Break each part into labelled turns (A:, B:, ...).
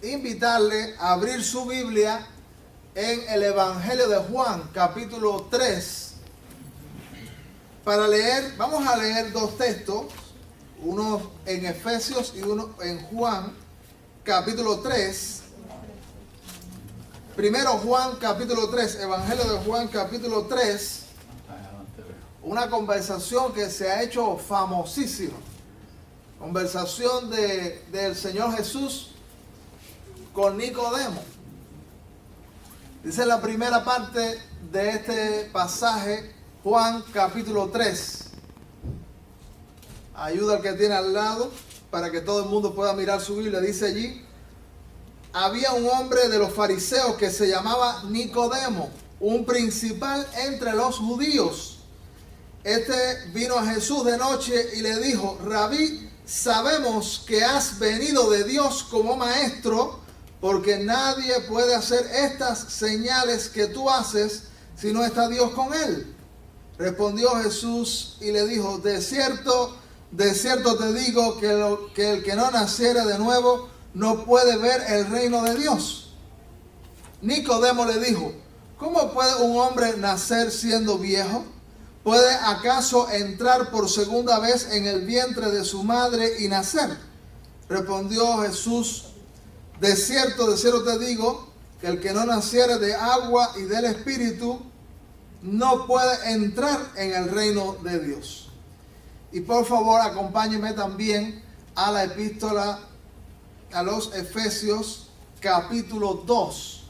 A: invitarle a abrir su Biblia en el Evangelio de Juan, capítulo 3, para leer. Vamos a leer dos textos, uno en Efesios y uno en Juan, capítulo 3. Primero Juan, capítulo 3, Evangelio de Juan, capítulo 3, una conversación que se ha hecho famosísima, conversación del Señor Jesús con Nicodemo. Dice la primera parte de este pasaje, Juan capítulo 3. Ayuda al que tiene al lado para que todo el mundo pueda mirar su Biblia. Dice allí: había un hombre de los fariseos que se llamaba Nicodemo, un principal entre los judíos. Este vino a Jesús de noche y le dijo: Rabí, sabemos que has venido de Dios como maestro, porque nadie puede hacer estas señales que tú haces si no está Dios con él. Respondió Jesús y le dijo: de cierto te digo que el que no naciere de nuevo no puede ver el reino de Dios. Nicodemo le dijo: ¿cómo puede un hombre nacer siendo viejo? ¿Puede acaso entrar por segunda vez en el vientre de su madre y nacer? Respondió Jesús: de cierto te digo que el que no naciere de agua y del Espíritu no puede entrar en el reino de Dios. Y por favor, acompáñenme también a la epístola a los Efesios capítulo 2.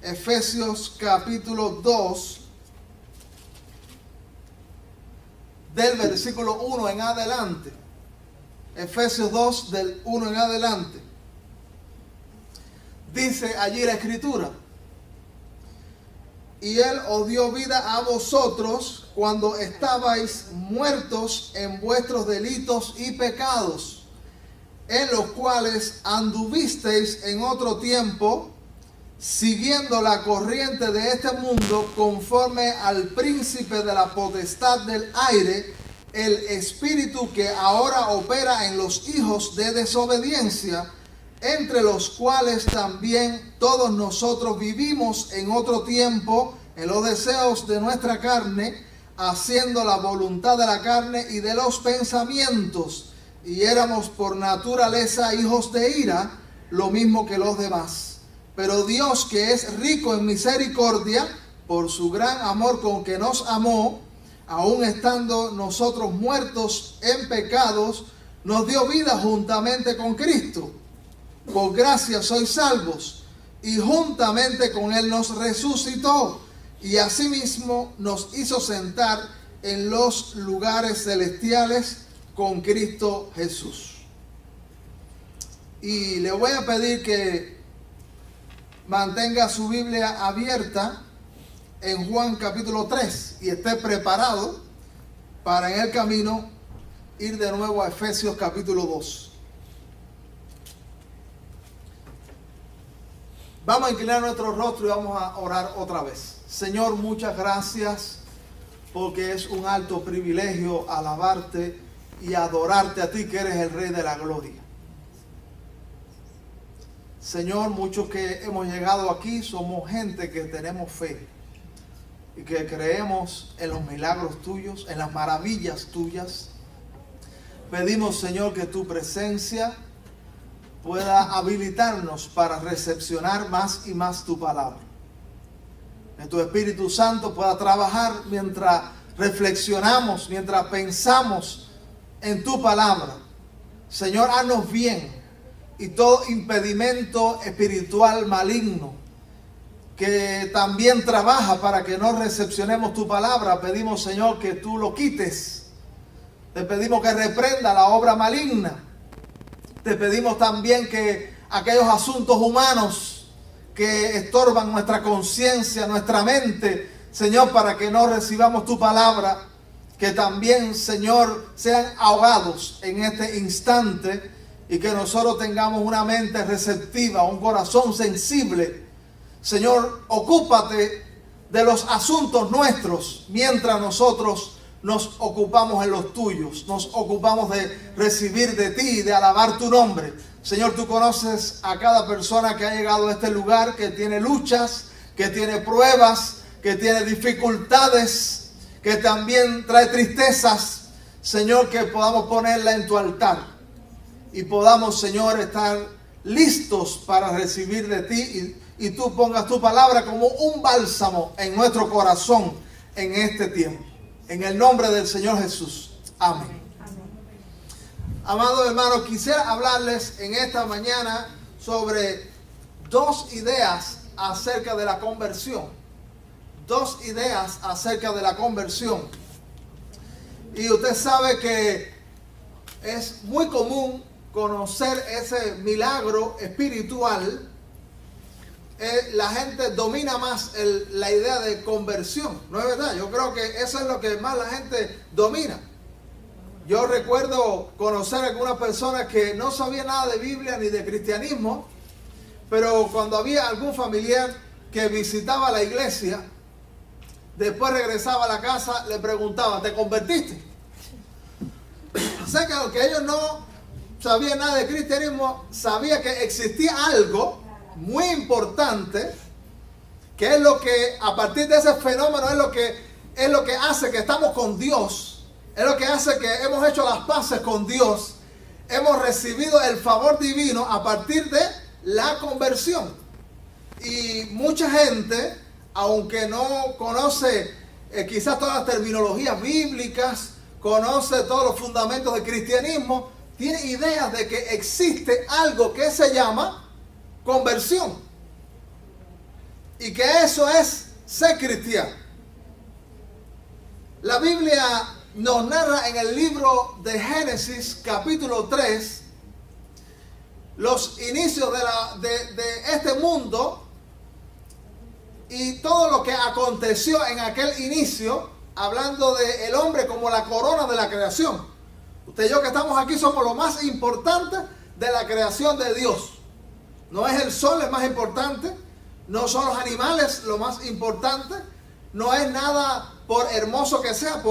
A: Efesios capítulo 2, del versículo 1 en adelante. Efesios 2, del 1 en adelante. Dice allí la Escritura: y Él os dio vida a vosotros cuando estabais muertos en vuestros delitos y pecados, en los cuales anduvisteis en otro tiempo, siguiendo la corriente de este mundo, conforme al príncipe de la potestad del aire, el espíritu que ahora opera en los hijos de desobediencia, entre los cuales también todos nosotros vivimos en otro tiempo en los deseos de nuestra carne, haciendo la voluntad de la carne y de los pensamientos, y éramos por naturaleza hijos de ira, lo mismo que los demás. Pero Dios, que es rico en misericordia, por su gran amor con que nos amó, aun estando nosotros muertos en pecados, nos dio vida juntamente con Cristo. Por gracia sois salvos, y juntamente con Él nos resucitó, y asimismo nos hizo sentar en los lugares celestiales con Cristo Jesús. Y le voy a pedir que mantenga su Biblia abierta en Juan capítulo 3 y esté preparado para en el camino ir de nuevo a Efesios capítulo 2. Vamos a inclinar nuestro rostro y vamos a orar otra vez. Señor, muchas gracias, porque es un alto privilegio alabarte y adorarte a ti, que eres el Rey de la Gloria. Señor, muchos que hemos llegado aquí somos gente que tenemos fe y que creemos en los milagros tuyos, en las maravillas tuyas. Pedimos, Señor, que tu presencia pueda habilitarnos para recepcionar más y más tu palabra. Que tu Espíritu Santo pueda trabajar mientras reflexionamos, mientras pensamos en tu palabra. Señor, haznos bien, y todo impedimento espiritual maligno que también trabaja para que no recepcionemos tu palabra, pedimos, Señor, que tú lo quites. Te pedimos que reprenda la obra maligna. Te pedimos también que aquellos asuntos humanos que estorban nuestra conciencia, nuestra mente, Señor, para que no recibamos tu palabra, que también, Señor, sean ahogados en este instante, y que nosotros tengamos una mente receptiva, un corazón sensible. Señor, ocúpate de los asuntos nuestros mientras nosotros nos ocupamos en los tuyos, nos ocupamos de recibir de ti y de alabar tu nombre. Señor, tú conoces a cada persona que ha llegado a este lugar, que tiene luchas, que tiene pruebas, que tiene dificultades, que también trae tristezas. Señor, que podamos ponerla en tu altar y podamos, Señor, estar listos para recibir de ti y tú pongas tu palabra como un bálsamo en nuestro corazón en este tiempo. En el nombre del Señor Jesús. Amén. Amados hermanos, quisiera hablarles en esta mañana sobre dos ideas acerca de la conversión. Dos ideas acerca de la conversión. Y usted sabe que es muy común conocer ese milagro espiritual. La gente domina más la idea de conversión, ¿no es verdad? Yo creo que eso es lo que más la gente domina. Yo recuerdo conocer a algunas personas que no sabían nada de Biblia ni de cristianismo, pero cuando había algún familiar que visitaba la iglesia, después regresaba a la casa, le preguntaban, ¿te convertiste? O sea que aunque ellos no sabían nada de cristianismo, sabía que existía algo muy importante, que es lo que, a partir de ese fenómeno, es lo que hace que estamos con Dios. Es lo que hace que hemos hecho las paces con Dios. Hemos recibido el favor divino a partir de la conversión. Y mucha gente, aunque no conoce quizás todas las terminologías bíblicas, conoce todos los fundamentos del cristianismo, tiene ideas de que existe algo que se llama conversión. Y que eso es ser cristiano. La Biblia nos narra en el libro de Génesis, capítulo 3, los inicios de este mundo y todo lo que aconteció en aquel inicio, hablando del hombre como la corona de la creación. Usted y yo que estamos aquí somos lo más importante de la creación de Dios. No es el sol el más importante, no son los animales lo más importante, no es nada por hermoso que sea,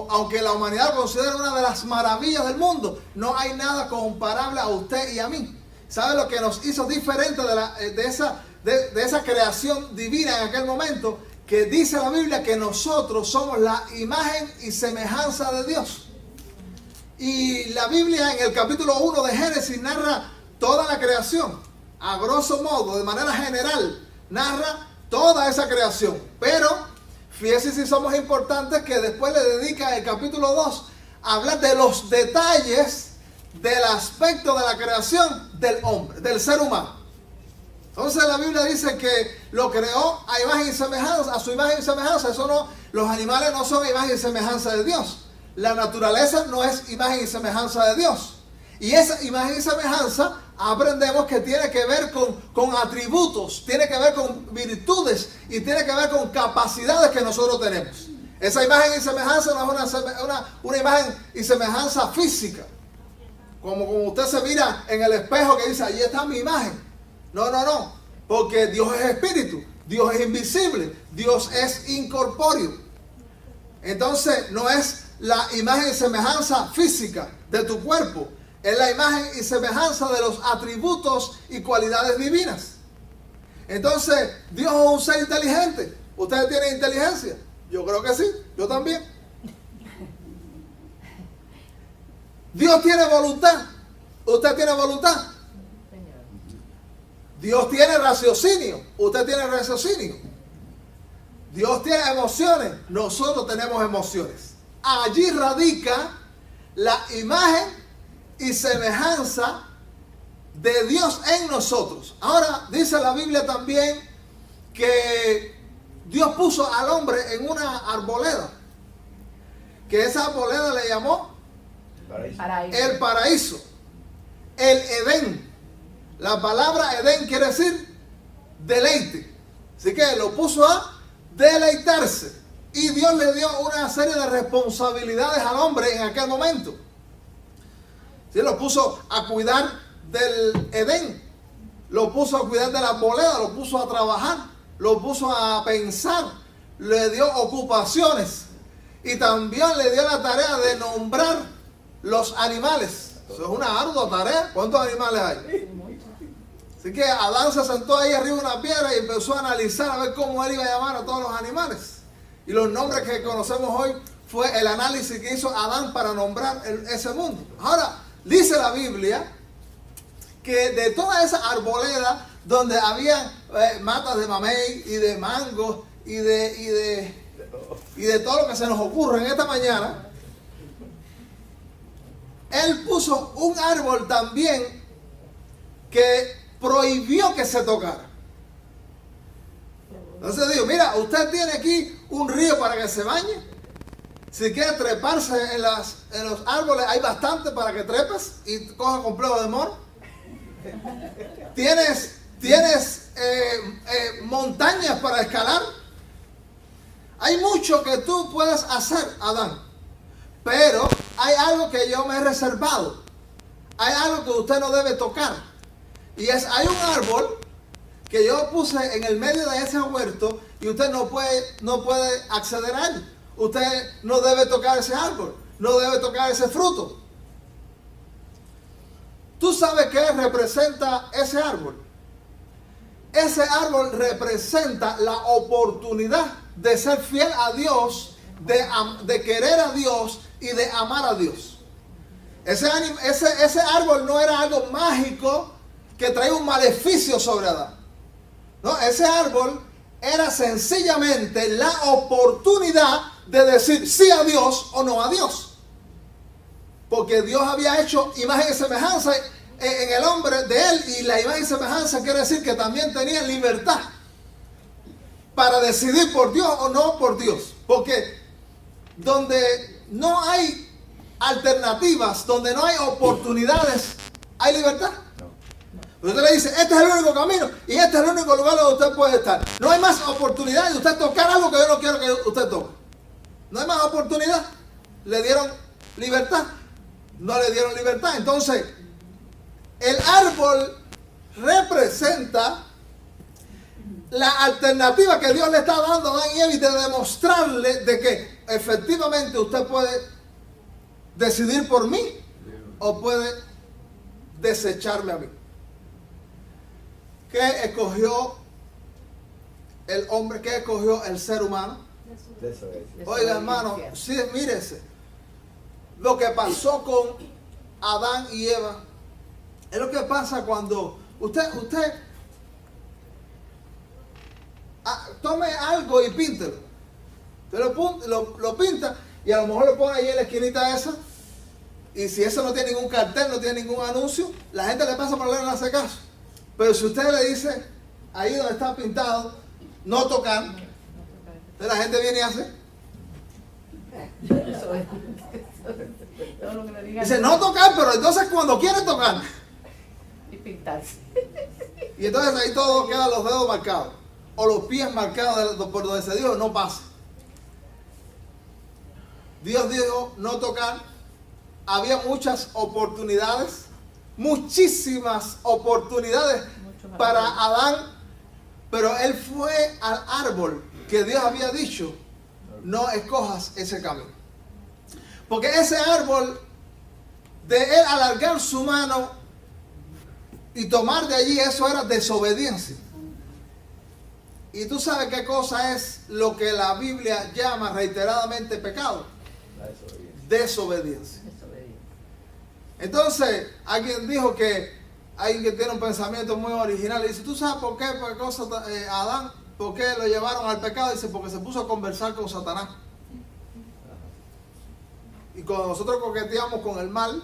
A: aunque la humanidad lo considera una de las maravillas del mundo, no hay nada comparable a usted y a mí. ¿Sabe lo que nos hizo diferente de esa creación divina en aquel momento? Que dice la Biblia que nosotros somos la imagen y semejanza de Dios. Y la Biblia en el capítulo 1 de Génesis narra toda la creación. A grosso modo, de manera general, narra toda esa creación. Pero fíjese si somos importantes que después le dedica el capítulo 2 a hablar de los detalles del aspecto de la creación del hombre, del ser humano. Entonces la Biblia dice que lo creó a imagen y semejanza, a su imagen y semejanza. Eso no, los animales no son imagen y semejanza de Dios. La naturaleza no es imagen y semejanza de Dios. Y esa imagen y semejanza aprendemos que tiene que ver con atributos, tiene que ver con virtudes y tiene que ver con capacidades que nosotros tenemos. Esa imagen y semejanza no es una imagen y semejanza física. Como usted se mira en el espejo que dice, ahí está mi imagen. No, porque Dios es espíritu, Dios es invisible, Dios es incorpóreo. Entonces no es la imagen y semejanza física de tu cuerpo, es la imagen y semejanza de los atributos y cualidades divinas. Entonces, Dios es un ser inteligente. ¿Ustedes tienen inteligencia? Yo creo que sí, yo también. Dios tiene voluntad. ¿Usted tiene voluntad? Dios tiene raciocinio. ¿Usted tiene raciocinio? Dios tiene emociones. Nosotros tenemos emociones. Allí radica la imagen y semejanza de Dios en nosotros. Ahora dice la Biblia también que Dios puso al hombre en una arboleda, que esa arboleda le llamó el paraíso, el Edén. La palabra Edén quiere decir deleite, así que lo puso a deleitarse. Y Dios le dio una serie de responsabilidades al hombre en aquel momento. ¿Sí? Lo puso a cuidar del Edén, lo puso a cuidar de la arboleda, lo puso a trabajar, lo puso a pensar, le dio ocupaciones y también le dio la tarea de nombrar los animales. Eso es una ardua tarea. ¿Cuántos animales hay? Así que Adán se sentó ahí arriba de una piedra y empezó a analizar a ver cómo él iba a llamar a todos los animales. Y los nombres que conocemos hoy fue el análisis que hizo Adán para nombrar ese mundo. Ahora, dice la Biblia que de toda esa arboleda donde había matas de mamey y de mango y de todo lo que se nos ocurre en esta mañana, él puso un árbol también que prohibió que se tocara. Entonces digo, mira, usted tiene aquí un río para que se bañe. Si quiere treparse en los árboles, hay bastante para que trepes y coja complejo de moro. Tienes montañas para escalar. Hay mucho que tú puedes hacer, Adán. Pero hay algo que yo me he reservado. Hay algo que usted no debe tocar. Y hay un árbol que yo puse en el medio de ese huerto y usted no puede acceder a él. Usted no debe tocar ese árbol. No debe tocar ese fruto. ¿Tú sabes qué representa ese árbol? Ese árbol representa la oportunidad de ser fiel a Dios, de querer a Dios y de amar a Dios. Ese árbol no era algo mágico que traía un maleficio sobre Adán. No, ese árbol era sencillamente la oportunidad de decir sí a Dios o no a Dios. Porque Dios había hecho imagen y semejanza en el hombre de él, y la imagen y semejanza quiere decir que también tenía libertad para decidir por Dios o no por Dios. Porque donde no hay alternativas, donde no hay oportunidades, ¿hay libertad? Usted le dice, este es el único camino y este es el único lugar donde usted puede estar. No hay más oportunidad de usted tocar algo que yo no quiero que usted toque. No hay más oportunidad. ¿Le dieron libertad? No le dieron libertad. Entonces, el árbol representa la alternativa que Dios le está dando a Adán y Eva, y de demostrarle de que efectivamente usted puede decidir por mí o puede desecharme a mí. ¿Qué escogió el hombre? ¿Qué escogió el ser humano? Oiga, hermano, sí, mírese. Lo que pasó con Adán y Eva es lo que pasa cuando usted tome algo y píntelo. Usted lo pinta y a lo mejor lo pone ahí en la esquinita esa. Y si eso no tiene ningún cartel, no tiene ningún anuncio, la gente le pasa por el lado y no hace caso. Pero si usted le dice, ahí donde está pintado, no tocar, entonces la gente viene y hace. Dice, no tocar, pero entonces cuando quiere tocar.
B: Y pintarse.
A: Y entonces ahí todo queda los dedos marcados. O los pies marcados por donde se dijo, no pasa. Dios dijo, no tocar. Había muchas oportunidades. Muchísimas oportunidades para Adán, pero él fue al árbol que Dios había dicho, no escojas ese camino. Porque ese árbol, de él alargar su mano y tomar de allí, eso era desobediencia. Y tú sabes qué cosa es lo que la Biblia llama reiteradamente pecado. Desobediencia. Entonces, alguien dijo que alguien que tiene un pensamiento muy original, y dice, ¿tú sabes por qué Adán, por qué lo llevaron al pecado? Dice, porque se puso a conversar con Satanás. Y cuando nosotros coqueteamos con el mal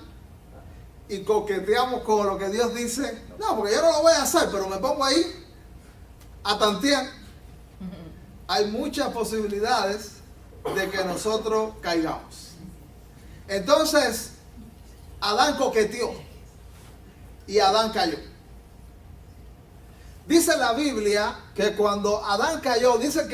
A: y coqueteamos con lo que Dios dice, no, porque yo no lo voy a hacer, pero me pongo ahí a tantear, hay muchas posibilidades de que nosotros caigamos. Entonces, Adán coqueteó y Adán cayó. Dice la Biblia que cuando Adán cayó, dice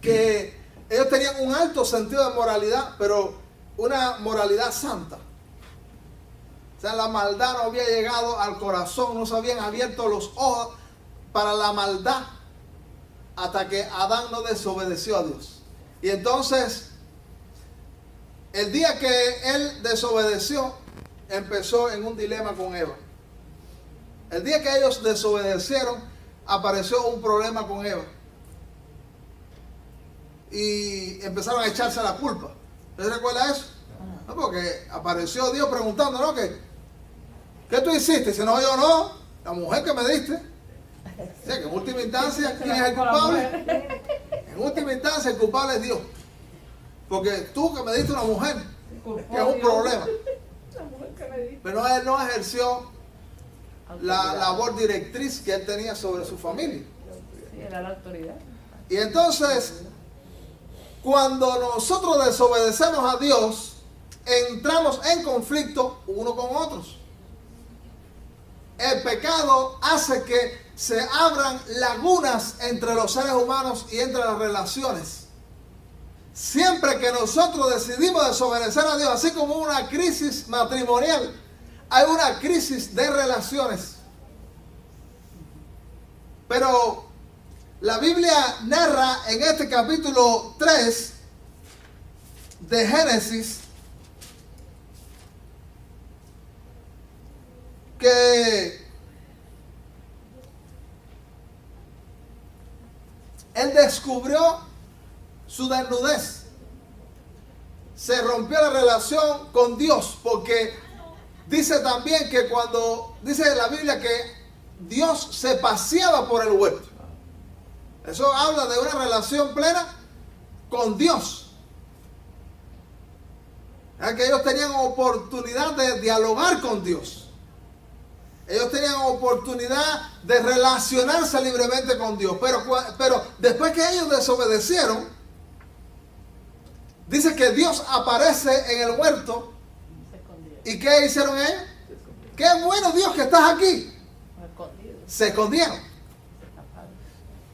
A: que ellos tenían un alto sentido de moralidad, pero una moralidad santa. O sea, la maldad no había llegado al corazón, no se habían abierto los ojos para la maldad hasta que Adán no desobedeció a Dios. Y entonces, el día que él desobedeció, empezó en un dilema con Eva. El día que ellos desobedecieron, apareció un problema con Eva. Y empezaron a echarse la culpa. ¿Usted recuerda eso? No, porque apareció Dios preguntando, ¿no? ¿Qué tú hiciste? Dice, no, yo no, la mujer que me diste. O sea, que en última instancia, ¿quién es el culpable? En última instancia, el culpable es Dios. Porque tú que me diste una mujer, que es un problema. Pero él no ejerció la labor directriz que él tenía sobre su familia.
B: Sí, era la autoridad.
A: Y entonces, cuando nosotros desobedecemos a Dios, entramos en conflicto uno con otros. El pecado hace que se abran lagunas entre los seres humanos y entre las relaciones. Siempre que nosotros decidimos desobedecer a Dios, así como una crisis matrimonial, hay una crisis de relaciones. Pero la Biblia narra en este capítulo 3 de Génesis que él descubrió su desnudez. Se rompió la relación con Dios, porque dice también que cuando, dice la Biblia que Dios se paseaba por el huerto. Eso habla de una relación plena con Dios. Que ellos tenían oportunidad de dialogar con Dios. Ellos tenían oportunidad de relacionarse libremente con Dios. Pero después que ellos desobedecieron, dice que Dios aparece en el huerto. ¿Y qué hicieron ellos? Qué bueno Dios que estás aquí. Se escondieron.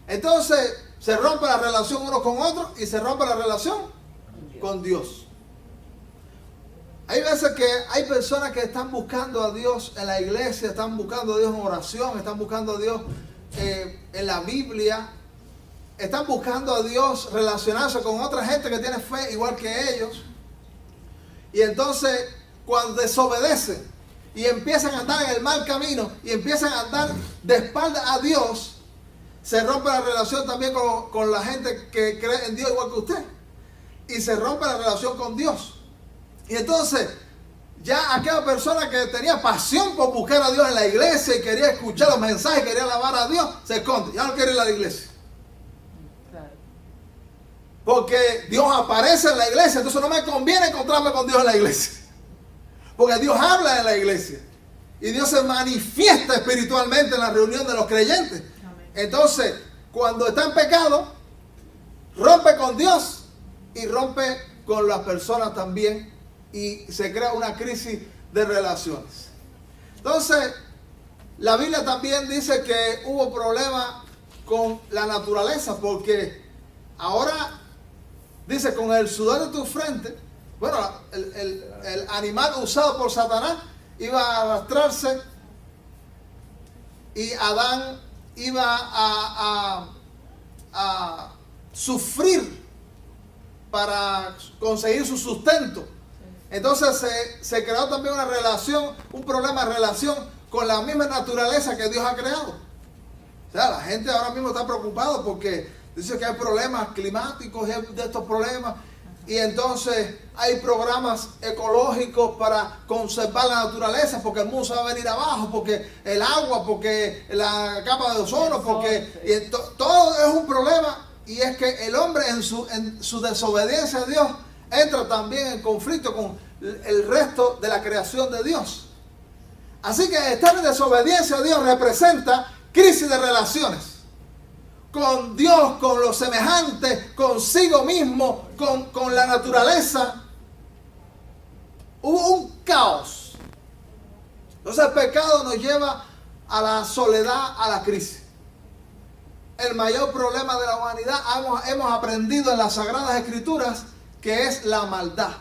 A: Entonces se rompe la relación uno con otro y se rompe la relación con Dios. Hay veces que hay personas que están buscando a Dios en la iglesia, están buscando a Dios en oración, están buscando a Dios en la Biblia, están buscando a Dios relacionarse con otra gente que tiene fe igual que ellos. Y entonces cuando desobedecen y empiezan a andar en el mal camino y empiezan a andar de espaldas a Dios, se rompe la relación también con la gente que cree en Dios igual que usted. Y se rompe la relación con Dios. Y entonces, ya aquella persona que tenía pasión por buscar a Dios en la iglesia y quería escuchar los mensajes, quería alabar a Dios, se esconde. Ya no quiere ir a la iglesia. Porque Dios aparece en la iglesia, entonces no me conviene encontrarme con Dios en la iglesia. Porque Dios habla en la iglesia. Y Dios se manifiesta espiritualmente en la reunión de los creyentes. Entonces, cuando está en pecado, rompe con Dios y rompe con las personas también. Y se crea una crisis de relaciones. Entonces, la Biblia también dice que hubo problemas con la naturaleza, porque ahora dice, con el sudor de tu frente, bueno, el animal usado por Satanás iba a arrastrarse y Adán iba a sufrir para conseguir su sustento. Entonces se creó también una relación, un problema de relación con la misma naturaleza que Dios ha creado. O sea, la gente ahora mismo está preocupada porque dice que hay problemas climáticos y de estos problemas. Y entonces hay programas ecológicos para conservar la naturaleza, porque el mundo se va a venir abajo, porque el agua, porque la capa de ozono, porque todo es un problema. Y es que el hombre en su desobediencia a Dios entra también en conflicto con el resto de la creación de Dios. Así que estar en desobediencia a Dios representa crisis de relaciones con Dios, con los semejantes, consigo mismo, con la naturaleza. Hubo un caos. Entonces el pecado nos lleva a la soledad, a la crisis. El mayor problema de la humanidad hemos aprendido en las Sagradas Escrituras que es la maldad,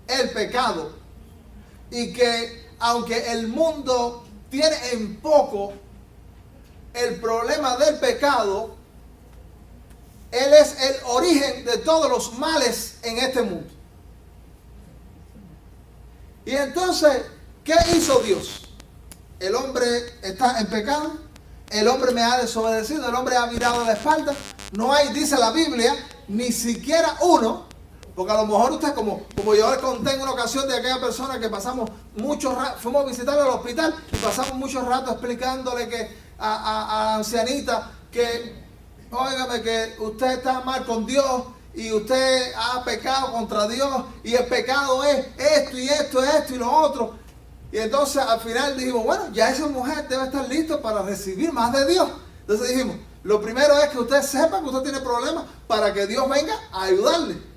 A: el pecado, y que aunque el mundo tiene en poco el problema del pecado, él es el origen de todos los males en este mundo. Y entonces, ¿qué hizo Dios? El hombre está en pecado, el hombre me ha desobedecido, el hombre ha mirado la espalda. No hay, dice la Biblia, ni siquiera uno, porque a lo mejor usted, como yo le conté en una ocasión de aquella persona que pasamos mucho rato, fuimos a visitarlo al hospital y pasamos mucho rato explicándole que a la ancianita que, óigame, que usted está mal con Dios y usted ha pecado contra Dios y el pecado es esto y esto, esto y lo otro. Y entonces al final dijimos, bueno, ya esa mujer debe estar lista para recibir más de Dios. Entonces dijimos, lo primero es que usted sepa que usted tiene problemas para que Dios venga a ayudarle.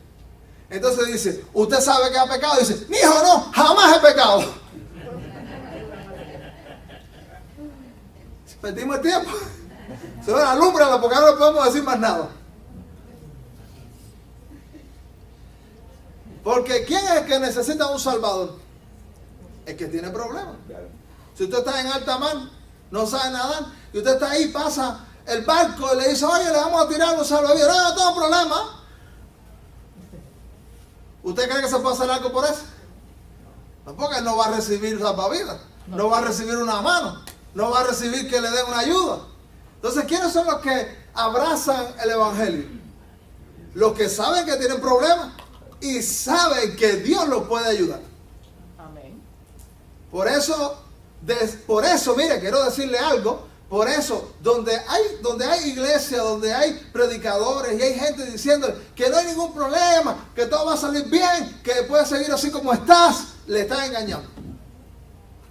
A: Entonces dice, ¿usted sabe que ha pecado? Dice, mi hijo, no, jamás he pecado. Perdimos el tiempo. Señora, alúmbrala porque ahora no podemos decir más nada. Porque ¿quién es el que necesita un salvador? El que tiene problemas. Si usted está en alta mar, no sabe nadar, y usted está ahí, pasa el barco y le dice, oye, le vamos a tirar un salvavidas. No, no tengo problema. ¿Usted cree que se puede hacer algo por eso? No, porque él no va a recibir salvavidas, no va a recibir una mano, no va a recibir que le den una ayuda. Entonces, ¿quiénes son los que abrazan el evangelio? Los que saben que tienen problemas y saben que Dios los puede ayudar.
B: Amén.
A: Por eso, mire, quiero decirle algo. Por eso, donde hay iglesia, donde hay predicadores y hay gente diciendo que no hay ningún problema, que todo va a salir bien, que puedes seguir así como estás, le están engañando.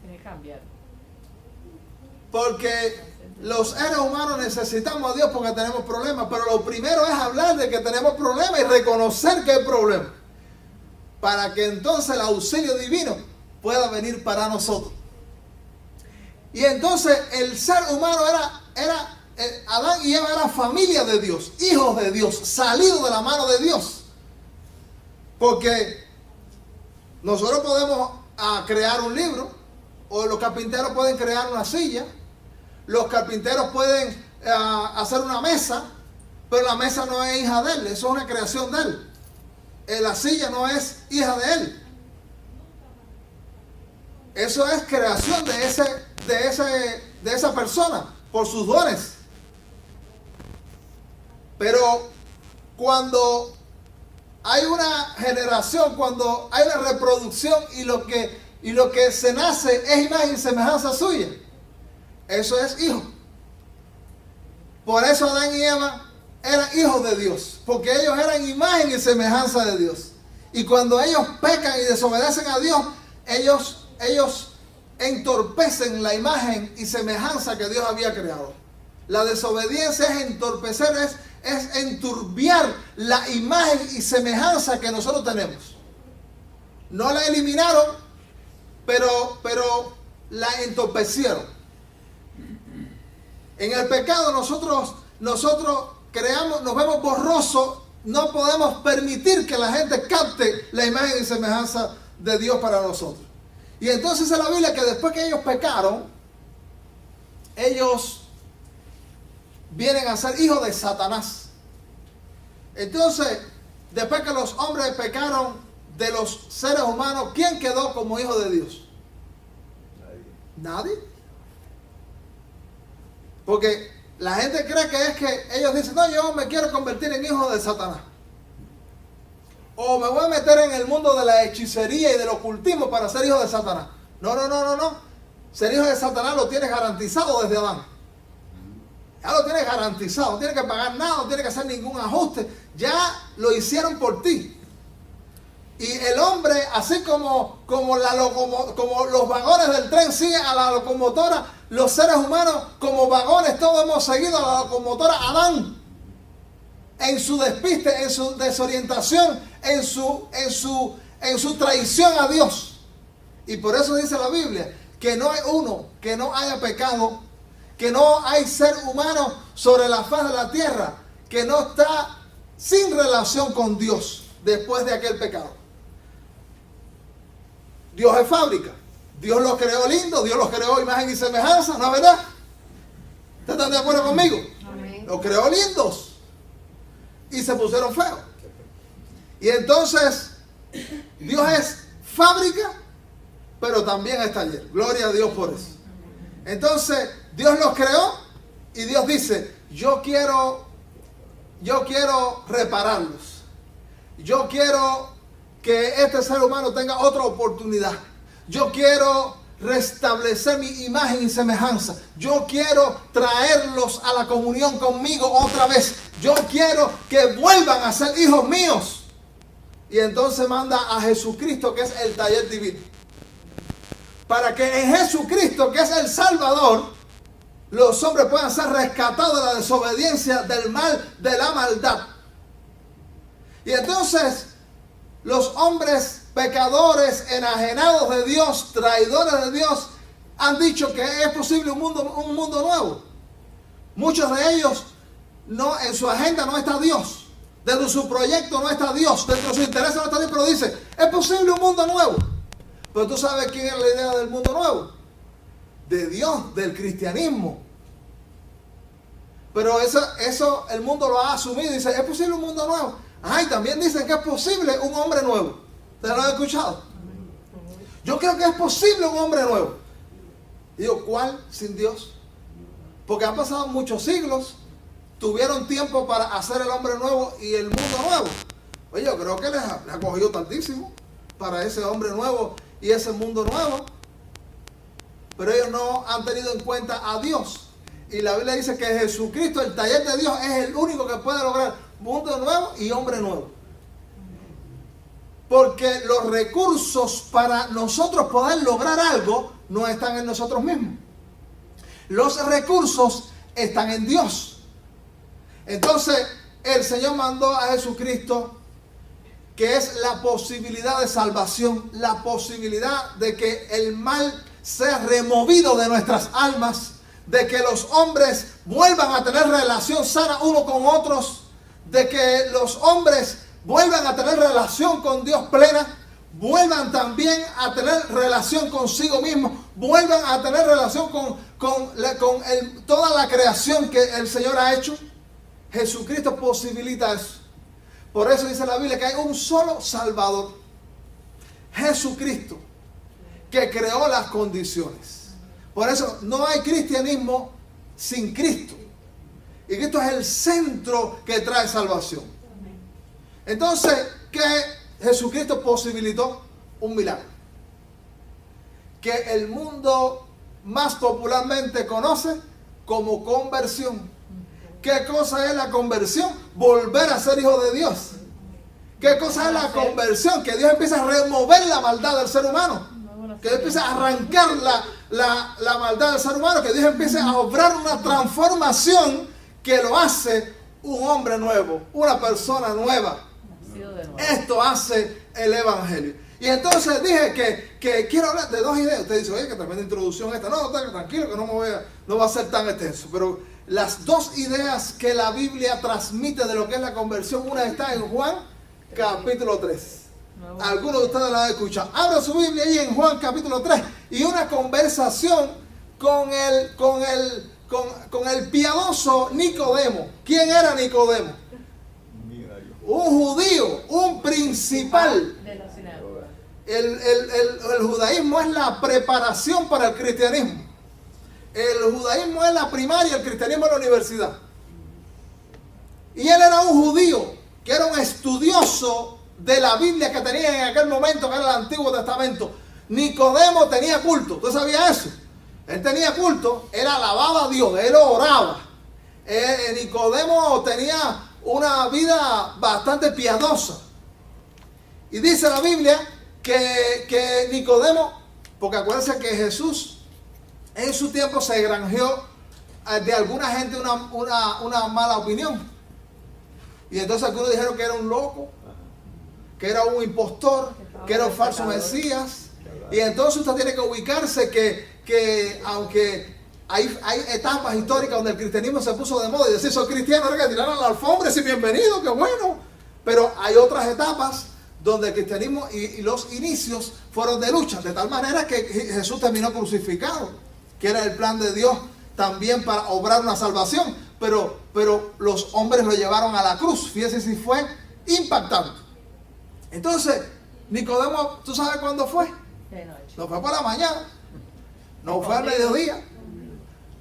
B: Tiene que cambiar.
A: Porque los seres humanos necesitamos a Dios porque tenemos problemas, pero lo primero es hablar de que tenemos problemas y reconocer que hay problemas, para que entonces el auxilio divino pueda venir para nosotros. Y entonces el ser humano Adán y Eva eran familia de Dios, hijos de Dios, salidos de la mano de Dios. Porque nosotros podemos crear un libro, o los carpinteros pueden crear una silla, los carpinteros pueden hacer una mesa, pero la mesa no es hija de él, eso es una creación de él. La silla no es hija de él. Eso es creación de esa persona por sus dones. Pero cuando hay una generación, cuando hay una reproducción y lo que se nace es imagen y semejanza suya, eso es hijo. Por eso Adán y Eva eran hijos de Dios, porque ellos eran imagen y semejanza de Dios. Y cuando ellos pecan y desobedecen a Dios, ellos entorpecen la imagen y semejanza que Dios había creado. La desobediencia es entorpecer, es enturbiar la imagen y semejanza que nosotros tenemos. No la eliminaron, pero la entorpecieron. En el pecado nosotros nos vemos borrosos, no podemos permitir que la gente capte la imagen y semejanza de Dios para nosotros. Y entonces dice la Biblia que después que ellos pecaron, ellos vienen a ser hijos de Satanás. Entonces, después que los hombres pecaron de los seres humanos, ¿quién quedó como hijo de Dios? Nadie. Porque la gente cree que es que ellos dicen, no, yo me quiero convertir en hijo de Satanás. O me voy a meter en el mundo de la hechicería y del ocultismo para ser hijo de Satanás. No. Ser hijo de Satanás lo tienes garantizado desde Adán. Ya lo tienes garantizado. No tienes que pagar nada, no tienes que hacer ningún ajuste. Ya lo hicieron por ti. Y el hombre, así como los vagones del tren siguen a la locomotora, los seres humanos como vagones todos hemos seguido a la locomotora Adán. En su despiste, en su desorientación, en su traición a Dios. Y por eso dice la Biblia que no hay uno que no haya pecado, que no hay ser humano sobre la faz de la tierra que no está sin relación con Dios después de aquel pecado. Dios es fábrica. Dios los creó lindo, Dios los creó imagen y semejanza, ¿no es verdad? ¿Ustedes están de acuerdo conmigo? Amén. Los creó lindos y se pusieron feos. Y entonces Dios es fábrica pero también es taller. Gloria a Dios por eso. Entonces, Dios los creó y Dios dice, yo quiero repararlos. Yo quiero que este ser humano tenga otra oportunidad. Yo quiero restablecer mi imagen y semejanza. Yo quiero traerlos a la comunión conmigo otra vez. Yo quiero que vuelvan a ser hijos míos. Y entonces manda a Jesucristo, que es el taller divino, para que en Jesucristo, que es el Salvador, los hombres puedan ser rescatados de la desobediencia, del mal, de la maldad. Y entonces los hombres pecadores, enajenados de Dios, traidores de Dios, han dicho que es posible un mundo nuevo. Muchos de ellos, en su agenda no está Dios. Dentro de su proyecto no está Dios. Dentro de su interés no está Dios. Pero dice, es posible un mundo nuevo. Pero tú sabes quién es la idea del mundo nuevo. De Dios, del cristianismo. Pero eso el mundo lo ha asumido y dice, es posible un mundo nuevo. Ay, también dicen que es posible un hombre nuevo. ¿Ustedes lo han escuchado? Yo creo que es posible un hombre nuevo. Y digo, ¿cuál sin Dios? Porque han pasado muchos siglos, tuvieron tiempo para hacer el hombre nuevo y el mundo nuevo. Oye, yo creo que les ha cogido tantísimo para ese hombre nuevo y ese mundo nuevo. Pero ellos no han tenido en cuenta a Dios. Y la Biblia dice que Jesucristo, el taller de Dios, es el único que puede lograr mundo nuevo y hombre nuevo. Porque los recursos para nosotros poder lograr algo no están en nosotros mismos. Los recursos están en Dios. Entonces, el Señor mandó a Jesucristo, que es la posibilidad de salvación, la posibilidad de que el mal sea removido de nuestras almas, de que los hombres vuelvan a tener relación sana uno con otros, de que los hombres vuelvan a tener relación con Dios plena, vuelvan también a tener relación consigo mismos, vuelvan a tener relación con toda la creación que el Señor ha hecho. Jesucristo posibilita eso. Por eso dice la Biblia que hay un solo Salvador, Jesucristo, que creó las condiciones. Por eso no hay cristianismo sin Cristo. Y Cristo es el centro que trae salvación. Entonces, ¿qué Jesucristo posibilitó? Un milagro. Que el mundo más popularmente conoce como conversión. ¿Qué cosa es la conversión? Volver a ser hijo de Dios. ¿Qué cosa es la conversión? Que Dios empieza a remover la maldad del ser humano. Que Dios empieza a arrancar la maldad del ser humano. Que Dios empiece a obrar una transformación que lo hace un hombre nuevo, una persona nueva. Esto hace el Evangelio. Y entonces dije que quiero hablar de dos ideas. Usted dice, oye, que tremenda introducción esta. No, tranquilo, que no va a ser tan extenso. Pero las dos ideas que la Biblia transmite de lo que es la conversión, una está en Juan capítulo 3. Algunos de ustedes la han escuchado. Abra su Biblia ahí en Juan capítulo 3. Y una conversación con el piadoso Nicodemo. ¿Quién era Nicodemo? Un judío, un principal. El judaísmo es la preparación para el cristianismo. El judaísmo es la primaria, el cristianismo es la universidad. Y él era un judío, que era un estudioso de la Biblia que tenía en aquel momento, que era el Antiguo Testamento. Nicodemo tenía culto. ¿Tú sabías eso? Él tenía culto, él alababa a Dios, él oraba. Nicodemo tenía una vida bastante piadosa. Y dice la Biblia que Nicodemo, porque acuérdense que Jesús en su tiempo se granjeó de alguna gente una mala opinión. Y entonces algunos dijeron que era un loco, que era un impostor, que era un falso Mesías. Y entonces usted tiene que ubicarse que aunque hay etapas históricas donde el cristianismo se puso de moda y decir, soy cristiano, ahora que tiraron la alfombra y bienvenido, qué bueno. Pero hay otras etapas donde el cristianismo y los inicios fueron de lucha, de tal manera que Jesús terminó crucificado, que era el plan de Dios también para obrar una salvación, pero los hombres lo llevaron a la cruz. Fíjese si fue impactante. Entonces, Nicodemo, ¿tú sabes cuándo fue?
B: De noche.
A: No fue por la mañana. No fue al mediodía.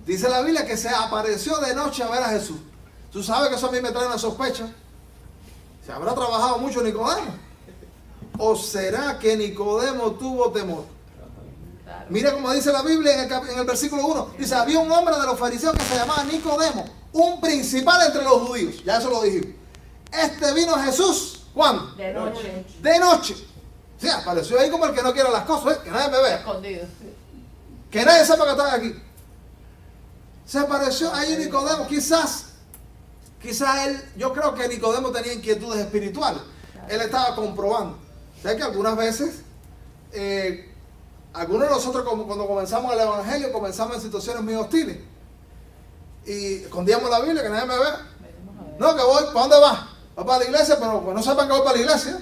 A: Dice la Biblia que se apareció de noche a ver a Jesús. Tú sabes que eso a mí me trae una sospecha. ¿Se habrá trabajado mucho Nicodemo? ¿O será que Nicodemo tuvo temor?
B: Claro.
A: Mira como dice la Biblia en el versículo 1. Dice, había un hombre de los fariseos que se llamaba Nicodemo, un principal entre los judíos. Ya eso lo dijimos. Este vino a Jesús, ¿cuándo?
B: De noche.
A: De noche. O sea, apareció ahí como el que no quiere las cosas, que nadie me vea.
B: Escondido.
A: Que nadie sepa que estoy aquí. Se apareció ahí Nicodemo, quizás él, yo creo que Nicodemo tenía inquietudes espirituales. Él estaba comprobando. O sea que algunas veces, algunos de nosotros cuando comenzamos el evangelio, comenzamos en situaciones muy hostiles. Y escondíamos la Biblia, que nadie me vea.
B: Venimos a ver.
A: No, que voy, ¿para dónde vas? Voy para la iglesia, pero pues no sepan que voy para la iglesia.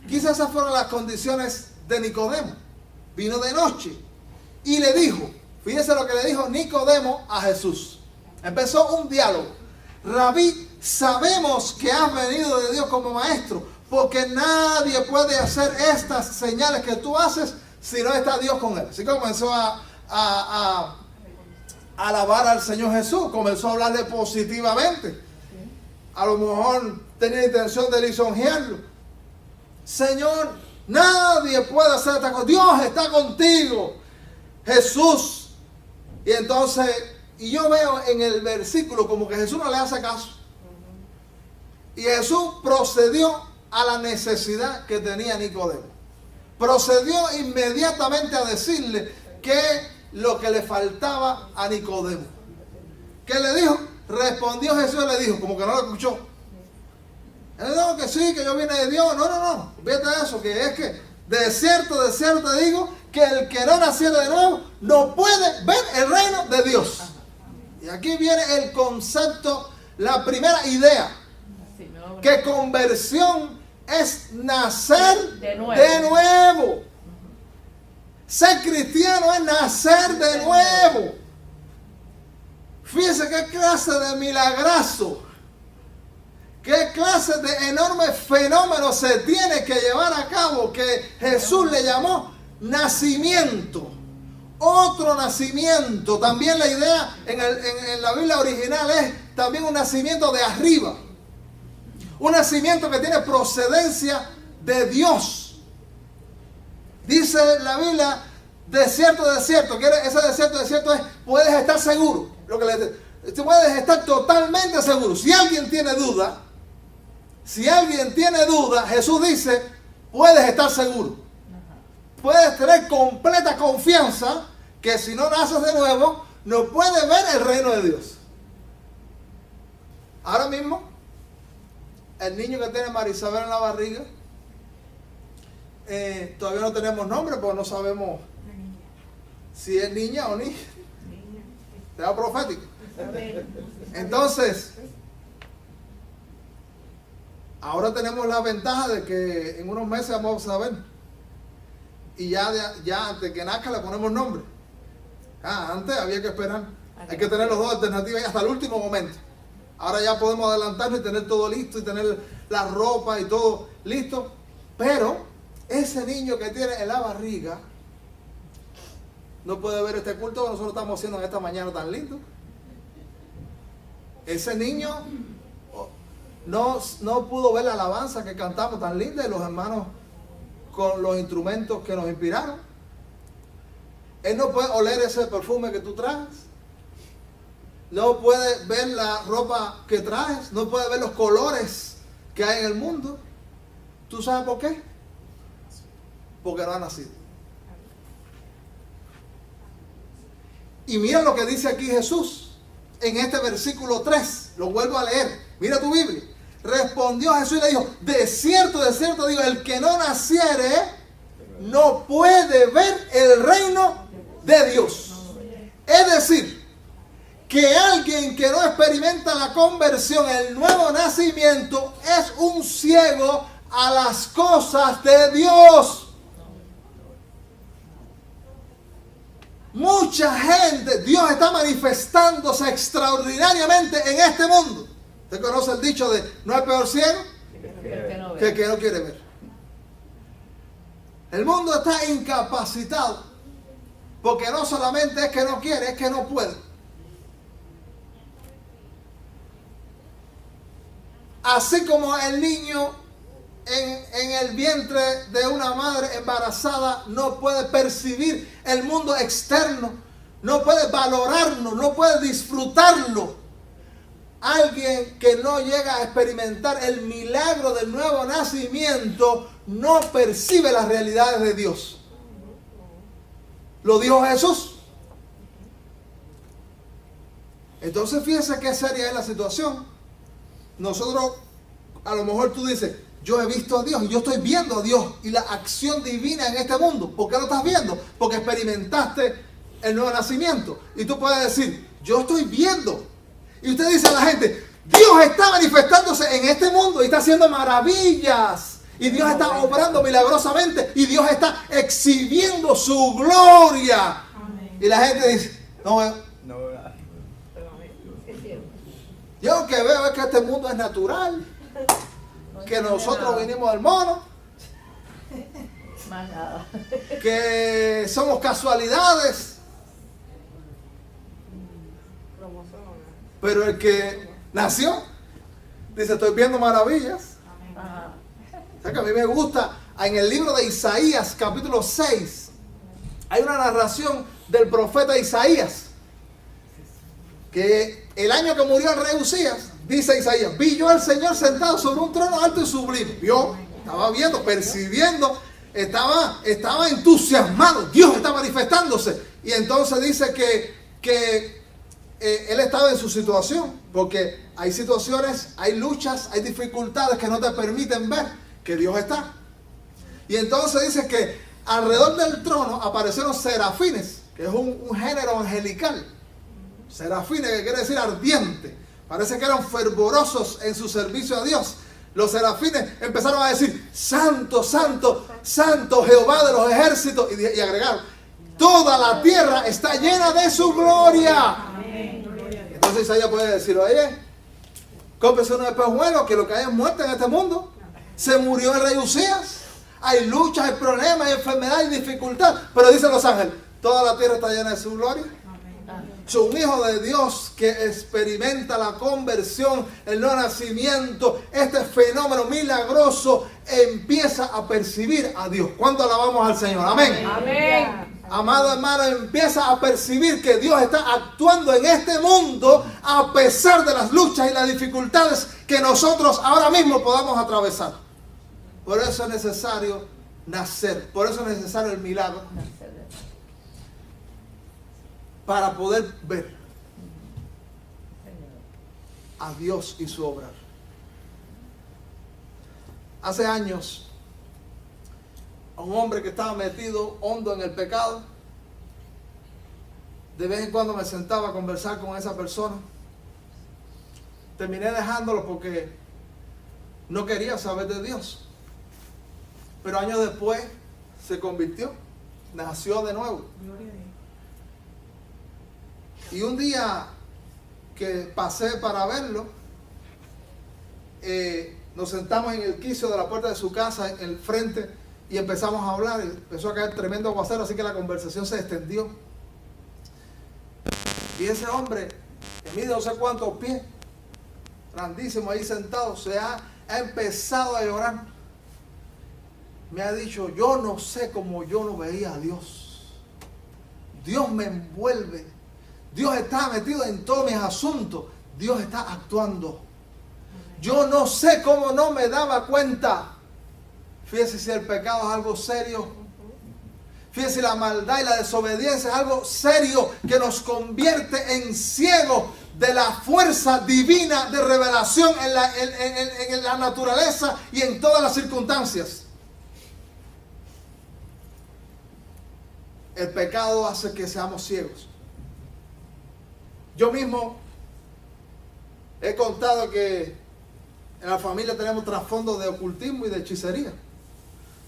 A: Quizás esas fueron las condiciones de Nicodemo. Vino de noche y le dijo, fíjense lo que le dijo Nicodemo a Jesús. Empezó un diálogo. Rabí, sabemos que has venido de Dios como maestro, porque nadie puede hacer estas señales que tú haces si no está Dios con él. Así que comenzó a alabar al Señor Jesús, comenzó a hablarle positivamente. A lo mejor tenía intención de lisonjearlo. Señor, nadie puede hacer esta cosa. Dios está contigo, Jesús. Y entonces, y yo veo en el versículo como que Jesús no le hace caso. Y Jesús procedió a la necesidad que tenía Nicodemo. Procedió inmediatamente a decirle que lo que le faltaba a Nicodemo. ¿Qué le dijo? Respondió Jesús y le dijo, como que no lo escuchó. Él dijo que sí, que yo vine de Dios. No. Fíjate eso, que es que de cierto te digo que el que no naciera de nuevo no puede ver el reino de Dios. Y aquí viene el concepto, la primera idea,
B: Sí, no,
A: que conversión es nacer
B: De nuevo.
A: de nuevo. Ser cristiano es nacer de nuevo. Fíjense qué clase de milagrazo, qué clase de enorme fenómeno se tiene que llevar a cabo, que Jesús le llamó nacimiento. Otro nacimiento. También la idea en la Biblia original es también un nacimiento de arriba. Un nacimiento que tiene procedencia de Dios. Dice la Biblia, desierto. Ese desierto es, puedes estar seguro. Tú puedes estar totalmente seguro. Si alguien tiene duda, Jesús dice, puedes estar seguro. Puedes tener completa confianza que si no naces de nuevo, no puedes ver el reino de Dios. Ahora mismo, el niño que tiene Marisabel en la barriga, todavía no tenemos nombre, porque no sabemos si es niña o niño. Sea profético. Entonces, ahora tenemos la ventaja de que en unos meses vamos a saber. Y ya antes que nazca le ponemos nombre. Antes había que esperar. Hay que tener los dos alternativas hasta el último momento. Ahora ya podemos adelantarnos y tener todo listo y tener la ropa y todo listo. Pero ese niño que tiene en la barriga no puede ver este culto que nosotros estamos haciendo en esta mañana tan lindo. Ese niño no pudo ver la alabanza que cantamos tan linda y los hermanos con los instrumentos que nos inspiraron. Él no puede oler ese perfume que tú traes. No puede ver la ropa que traes. No puede ver los colores que hay en el mundo. ¿Tú sabes por qué? Porque no ha nacido. Y mira lo que dice aquí Jesús en este versículo 3. Lo vuelvo a leer. Mira tu Biblia. Respondió Jesús y le dijo, de cierto digo, el que no naciere no puede ver el reino de Dios. Es decir, que alguien que no experimenta la conversión, el nuevo nacimiento, es un ciego a las cosas de Dios. Mucha gente, Dios está manifestándose extraordinariamente en este mundo. ¿Usted conoce el dicho de no hay peor ciego
B: que no
A: que el que no quiere ver? El mundo está incapacitado. Porque no solamente es que no quiere, es que no puede. Así como el niño en el vientre de una madre embarazada no puede percibir el mundo externo, no puede valorarlo, no puede disfrutarlo. Alguien que no llega a experimentar el milagro del nuevo nacimiento no percibe las realidades de Dios. Lo dijo Jesús. Entonces fíjense qué seria es la situación. Nosotros, a lo mejor tú dices, yo he visto a Dios y yo estoy viendo a Dios y la acción divina en este mundo. ¿Por qué lo estás viendo? Porque experimentaste el nuevo nacimiento. Y tú puedes decir, yo estoy viendo. Y usted dice a la gente, Dios está manifestándose en este mundo y está haciendo maravillas. Y Dios está obrando milagrosamente y Dios está exhibiendo su gloria. Y la gente dice, no, yo lo que veo es que este mundo es natural, que nosotros vinimos del mono,
B: Más nada.
A: que somos casualidades. Pero el que nació, dice, estoy viendo maravillas.
B: Ajá.
A: O sea que a mí me gusta, en el libro de Isaías, capítulo 6, hay una narración del profeta Isaías, que el año que murió el rey Usías, dice Isaías, vi yo al Señor sentado sobre un trono alto y sublime. Vio, estaba viendo, percibiendo, estaba entusiasmado, Dios está manifestándose. Y entonces dice que él estaba en su situación, porque hay situaciones, hay luchas, hay dificultades que no te permiten ver que Dios está. Y entonces dice que alrededor del trono aparecieron serafines, que es un género angelical. Serafines, que quiere decir ardiente. Parece que eran fervorosos en su servicio a Dios. Los serafines empezaron a decir, santo, santo, santo Jehová de los ejércitos. Y agregaron, toda la tierra está llena de su gloria. Entonces Isaías puede decir, oye, cómprese uno de espejuelos, que lo que hay es muerte en este mundo. Se murió el rey Usías. Hay luchas, hay problemas, hay enfermedad, hay dificultad. Pero dicen los ángeles, toda la tierra está llena de su gloria. Un hijo de Dios que experimenta la conversión, el nuevo nacimiento, este fenómeno milagroso, empieza a percibir a Dios. ¿Cuánto alabamos al Señor? Amén.
B: Amén.
A: Amado hermano, empieza a percibir que Dios está actuando en este mundo a pesar de las luchas y las dificultades que nosotros ahora mismo podamos atravesar. Por eso es necesario nacer, por eso es necesario el milagro, para poder ver a Dios y su obra. Hace años, a un hombre que estaba metido hondo en el pecado, de vez en cuando me sentaba a conversar con esa persona. Terminé dejándolo porque no quería saber de Dios. Pero años después se convirtió, nació de nuevo. Y un día que pasé para verlo, nos sentamos en el quicio de la puerta de su casa, en el frente, y empezamos a hablar. Empezó a caer tremendo aguacero, así que la conversación se extendió. Y ese hombre, que mide no sé cuántos pies, grandísimo, ahí sentado, ha empezado a llorar. Me ha dicho, yo no sé cómo yo no veía a Dios. Dios me envuelve. Dios está metido en todos mis asuntos. Dios está actuando. Yo no sé cómo no me daba cuenta. Fíjese si el pecado es algo serio. Fíjese si la maldad y la desobediencia es algo serio que nos convierte en ciegos de la fuerza divina de revelación en la naturaleza y en todas las circunstancias. El pecado hace que seamos ciegos. Yo mismo he contado que en la familia tenemos trasfondo de ocultismo y de hechicería.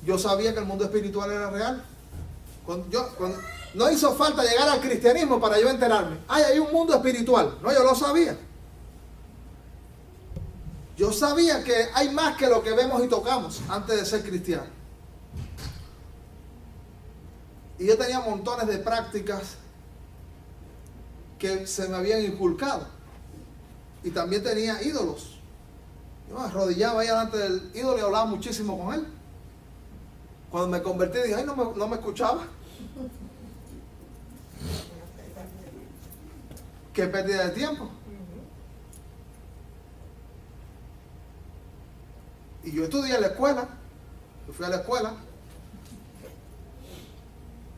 A: Yo sabía que el mundo espiritual era real. No hizo falta llegar al cristianismo para yo enterarme. Hay un mundo espiritual. No, yo lo sabía. Yo sabía que hay más que lo que vemos y tocamos antes de ser cristiano. Y yo tenía montones de prácticas que se me habían inculcado. Y también tenía ídolos. Yo me arrodillaba ahí delante del ídolo y hablaba muchísimo con él. Cuando me convertí dije, ay, no me escuchaba. Qué pérdida de tiempo. Y yo estudié en la escuela. Yo fui a la escuela.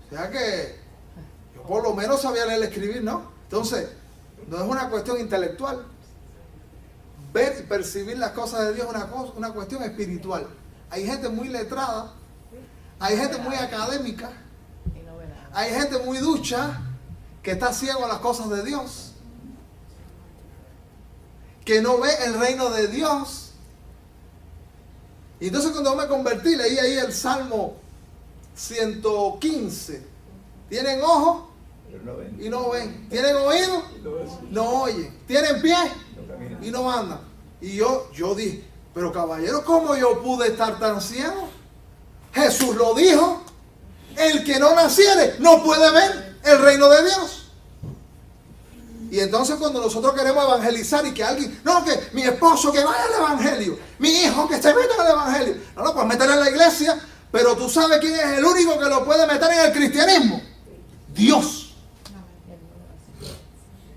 A: O sea que yo por lo menos sabía leer y escribir, ¿no? Entonces, no es una cuestión intelectual. Ver y percibir las cosas de Dios es una cuestión espiritual. Hay gente muy letrada, hay gente muy académica, hay gente muy ducha que está ciego a las cosas de Dios, que no ve el reino de Dios. Y entonces cuando yo me convertí, leí ahí el Salmo 115. Tienen ojos y no ven. Tienen oídos, no oyen. Tienen pies y no andan. Y yo dije, pero caballero, ¿cómo yo pude estar tan ciego? Jesús lo dijo. El que no naciere no puede ver el reino de Dios. Y entonces cuando nosotros queremos evangelizar y que alguien, no, que mi esposo que vaya al evangelio, mi hijo que se meta al evangelio, no lo puedes meter en la iglesia, pero tú sabes quién es el único que lo puede meter en el cristianismo. Dios.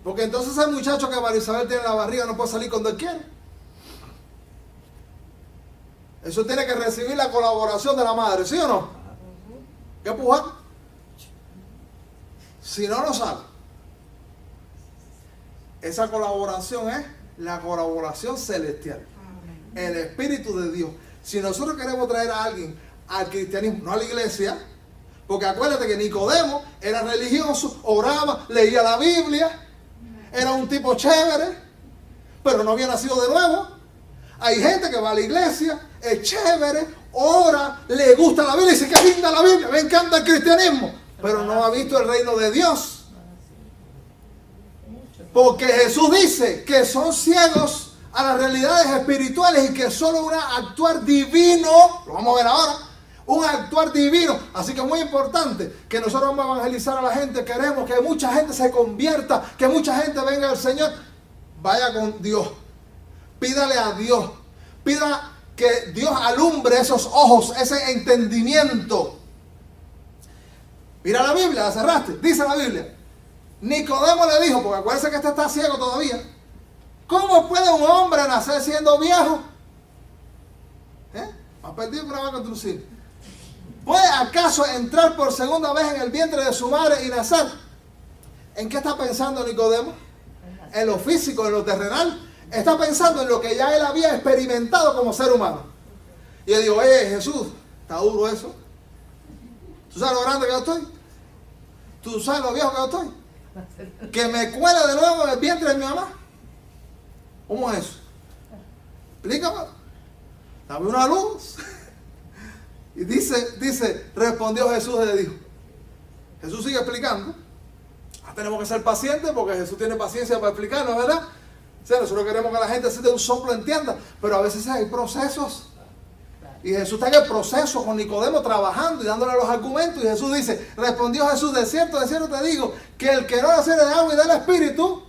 A: Porque entonces el muchacho que María Isabel tiene en la barriga no puede salir cuando él quiere. Eso tiene que recibir la colaboración de la madre, ¿sí o no? ¿Qué pujar? Si no, no sale. Esa colaboración es la colaboración celestial. El Espíritu de Dios. Si nosotros queremos traer a alguien al cristianismo, no a la iglesia, porque acuérdate que Nicodemo era religioso, oraba, leía la Biblia, era un tipo chévere, pero no había nacido de nuevo. Hay gente que va a la iglesia, es chévere, ora, le gusta la Biblia, dice que linda la Biblia, me encanta el cristianismo, pero no ha visto el reino de Dios. Porque Jesús dice que son ciegos a las realidades espirituales y que solo un actuar divino, lo vamos a ver ahora, un actuar divino. Así que es muy importante que nosotros vamos a evangelizar a la gente. Queremos que mucha gente se convierta, que mucha gente venga al Señor. Vaya con Dios, pídale a Dios, pida que Dios alumbre esos ojos, ese entendimiento. Mira la Biblia, la cerraste, dice la Biblia. Nicodemo le dijo, porque acuérdense que este está ciego todavía, ¿cómo puede un hombre nacer siendo viejo? Más perdido que una vaca en un cine. ¿Puede acaso entrar por segunda vez en el vientre de su madre y nacer? ¿En qué está pensando Nicodemo? En lo físico, en lo terrenal. Está pensando en lo que ya él había experimentado como ser humano. Y yo digo, oye Jesús, está duro eso. ¿Tú sabes lo grande que yo estoy? ¿Tú sabes lo viejo que yo estoy? Que me cuele de nuevo en el vientre de mi mamá. ¿Cómo es eso? Explícame. Dame una luz. Y dice, respondió Jesús y le dijo. Jesús sigue explicando. Tenemos que ser pacientes porque Jesús tiene paciencia para explicarnos, ¿verdad? O sea, nosotros queremos que la gente así de un soplo entienda, pero a veces hay procesos. Y Jesús está en el proceso con Nicodemo trabajando y dándole los argumentos. Y Jesús dice, respondió Jesús, de cierto te digo, que el que no naciere de agua y del Espíritu,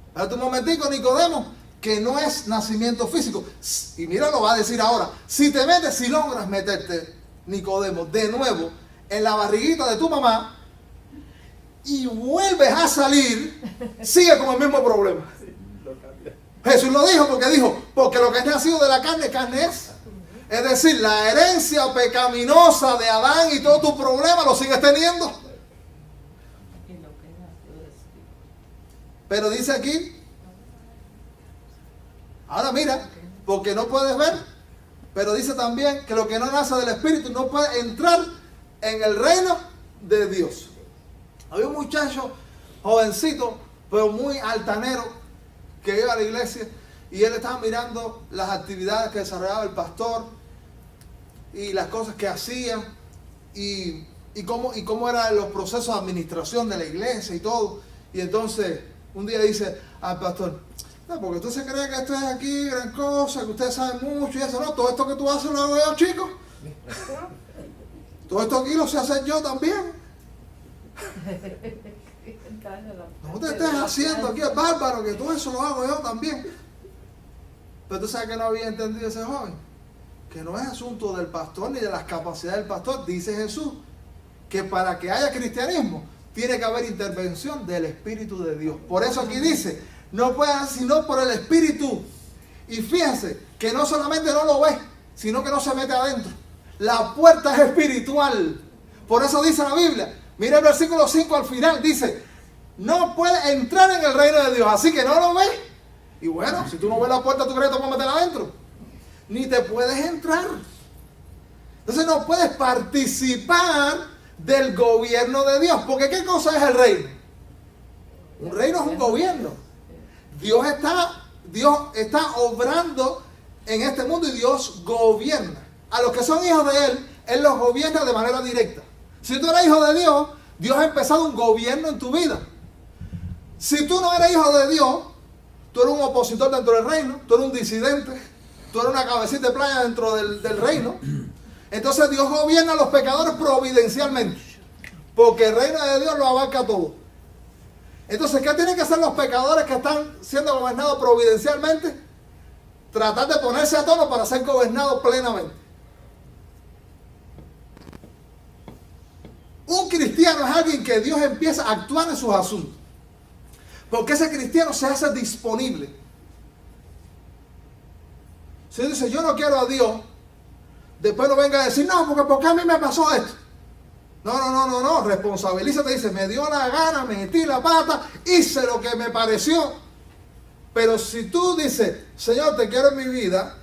A: espérate un momentico, Nicodemo, que no es nacimiento físico. Y mira, lo va a decir ahora. Si logras meterte, Nicodemo, de nuevo en la barriguita de tu mamá y vuelves a salir, sigue con el mismo problema. Jesús lo dijo, porque lo que es nacido de la carne, carne es. Es decir, la herencia pecaminosa de Adán y todo tu problema lo sigues teniendo. Pero dice aquí, ahora mira, porque no puedes ver, pero dice también que lo que no nace del Espíritu no puede entrar en el reino de Dios. Había un muchacho jovencito, pero muy altanero, que iba a la iglesia y él estaba mirando las actividades que desarrollaba el pastor y las cosas que hacía y cómo eran los procesos de administración de la iglesia y todo. Y entonces un día dice al pastor, no, porque usted se cree que esto es aquí gran cosa, que usted sabe mucho y eso, no, todo esto que tú haces lo hago yo, chico. Todo esto aquí lo sé hacer yo también. No te estés haciendo aquí el bárbaro, que todo eso lo hago yo también. Pero tú sabes que no había entendido ese joven, que no es asunto del pastor ni de las capacidades del pastor. Dice Jesús que para que haya cristianismo tiene que haber intervención del Espíritu de Dios. Por eso aquí dice, no puede sino por el Espíritu. Y fíjense que no solamente no lo ve, sino que no se mete adentro. La puerta es espiritual. Por eso dice la Biblia, mira el versículo 5 al final, dice, no puede entrar en el reino de Dios, así que no lo ves. Y bueno, si tú no ves la puerta, ¿tú crees que te puedes meter adentro? Ni te puedes entrar. Entonces no puedes participar del gobierno de Dios. Porque ¿qué cosa es el reino? Un reino es un gobierno. Dios está obrando en este mundo y Dios gobierna. A los que son hijos de Él los gobierna de manera directa. Si tú eres hijo de Dios, Dios ha empezado un gobierno en tu vida. Si tú no eres hijo de Dios, tú eres un opositor dentro del reino, tú eres un disidente, tú eres una cabecita de playa dentro del reino. Entonces Dios gobierna a los pecadores providencialmente, porque el reino de Dios lo abarca todo. Entonces, ¿qué tienen que hacer los pecadores que están siendo gobernados providencialmente? Tratar de ponerse a tono para ser gobernados plenamente. Un cristiano es alguien que Dios empieza a actuar en sus asuntos, porque ese cristiano se hace disponible. Si él dice, yo no quiero a Dios, después no venga a decir, no, porque a mí me pasó esto. No, responsabilízate, dice, me dio la gana, metí la pata, hice lo que me pareció. Pero si tú dices, Señor, te quiero en mi vida,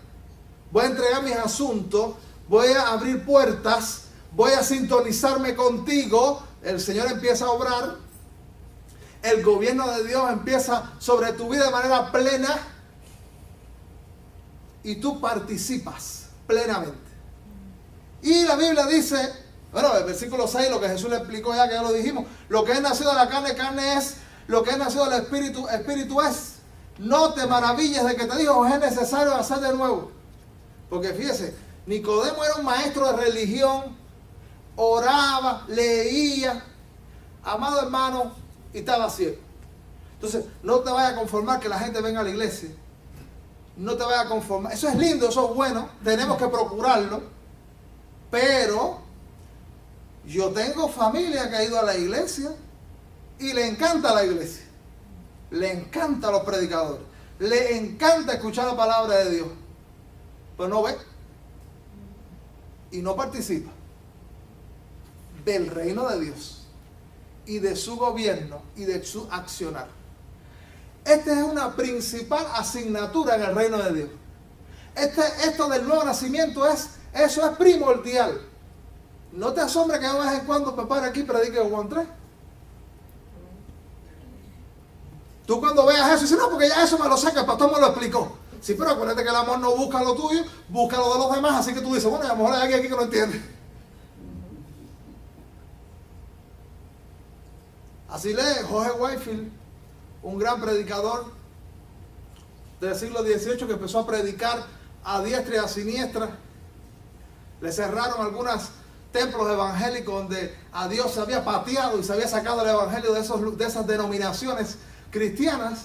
A: voy a entregar mis asuntos, voy a abrir puertas, voy a sintonizarme contigo, el Señor empieza a obrar, el gobierno de Dios empieza sobre tu vida de manera plena y tú participas plenamente. Y la Biblia dice, bueno, el versículo 6, lo que Jesús le explicó ya, que ya lo dijimos, lo que es nacido de la carne, carne es, lo que es nacido del Espíritu, Espíritu es. No te maravilles de que te digo, es necesario hacer de nuevo. Porque fíjese, Nicodemo era un maestro de religión, oraba, leía, amado hermano, y estaba ciego. Entonces, no te vayas a conformar que la gente venga a la iglesia. No te vayas a conformar. Eso es lindo, eso es bueno, tenemos que procurarlo. Pero yo tengo familia que ha ido a la iglesia y le encanta la iglesia. Le encanta a los predicadores. Le encanta escuchar la palabra de Dios. Pero no ve y no participa del reino de Dios y de su gobierno y de su accionar. Esta es una principal asignatura en el reino de Dios. Esto del nuevo nacimiento eso es primordial. No te asombres que de vez en cuando me pare aquí y predique Juan 3. Tú cuando veas eso dices, no, porque ya eso me lo sé, que el pastor me lo explicó. Sí, pero acuérdate que el amor no busca lo tuyo, busca lo de los demás, así que tú dices, bueno, a lo mejor hay alguien aquí que lo entiende. Así lee Jorge Whitefield, un gran predicador del siglo XVIII que empezó a predicar a diestra y a siniestra. Le cerraron algunos templos evangélicos donde a Dios se había pateado y se había sacado el evangelio de esas denominaciones cristianas,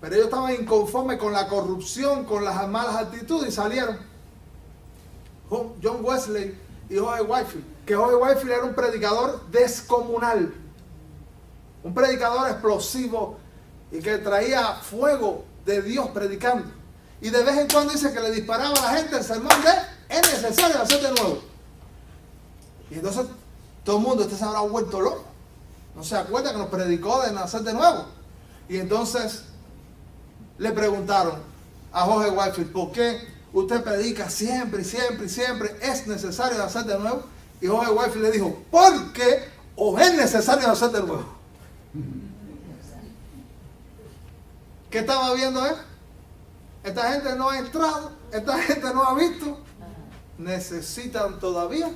A: pero ellos estaban inconformes con la corrupción, con las malas actitudes y salieron. John Wesley y Jorge Whitefield, que Jorge Whitefield era un predicador descomunal, un predicador explosivo y que traía fuego de Dios predicando. Y de vez en cuando dice que le disparaba a la gente el sermón de es necesario hacer de nuevo. Y entonces todo el mundo se habrá vuelto loco. No se acuerda que nos predicó de nacer de nuevo. Y entonces le preguntaron a Jorge Whitefield, ¿por qué usted predica siempre, siempre, siempre es necesario nacer de nuevo? Y Jorge Whitefield le dijo, porque os es necesario nacer de nuevo. ¿Qué estaba viendo él? Esta gente no ha entrado, esta gente no ha visto. Necesitan todavía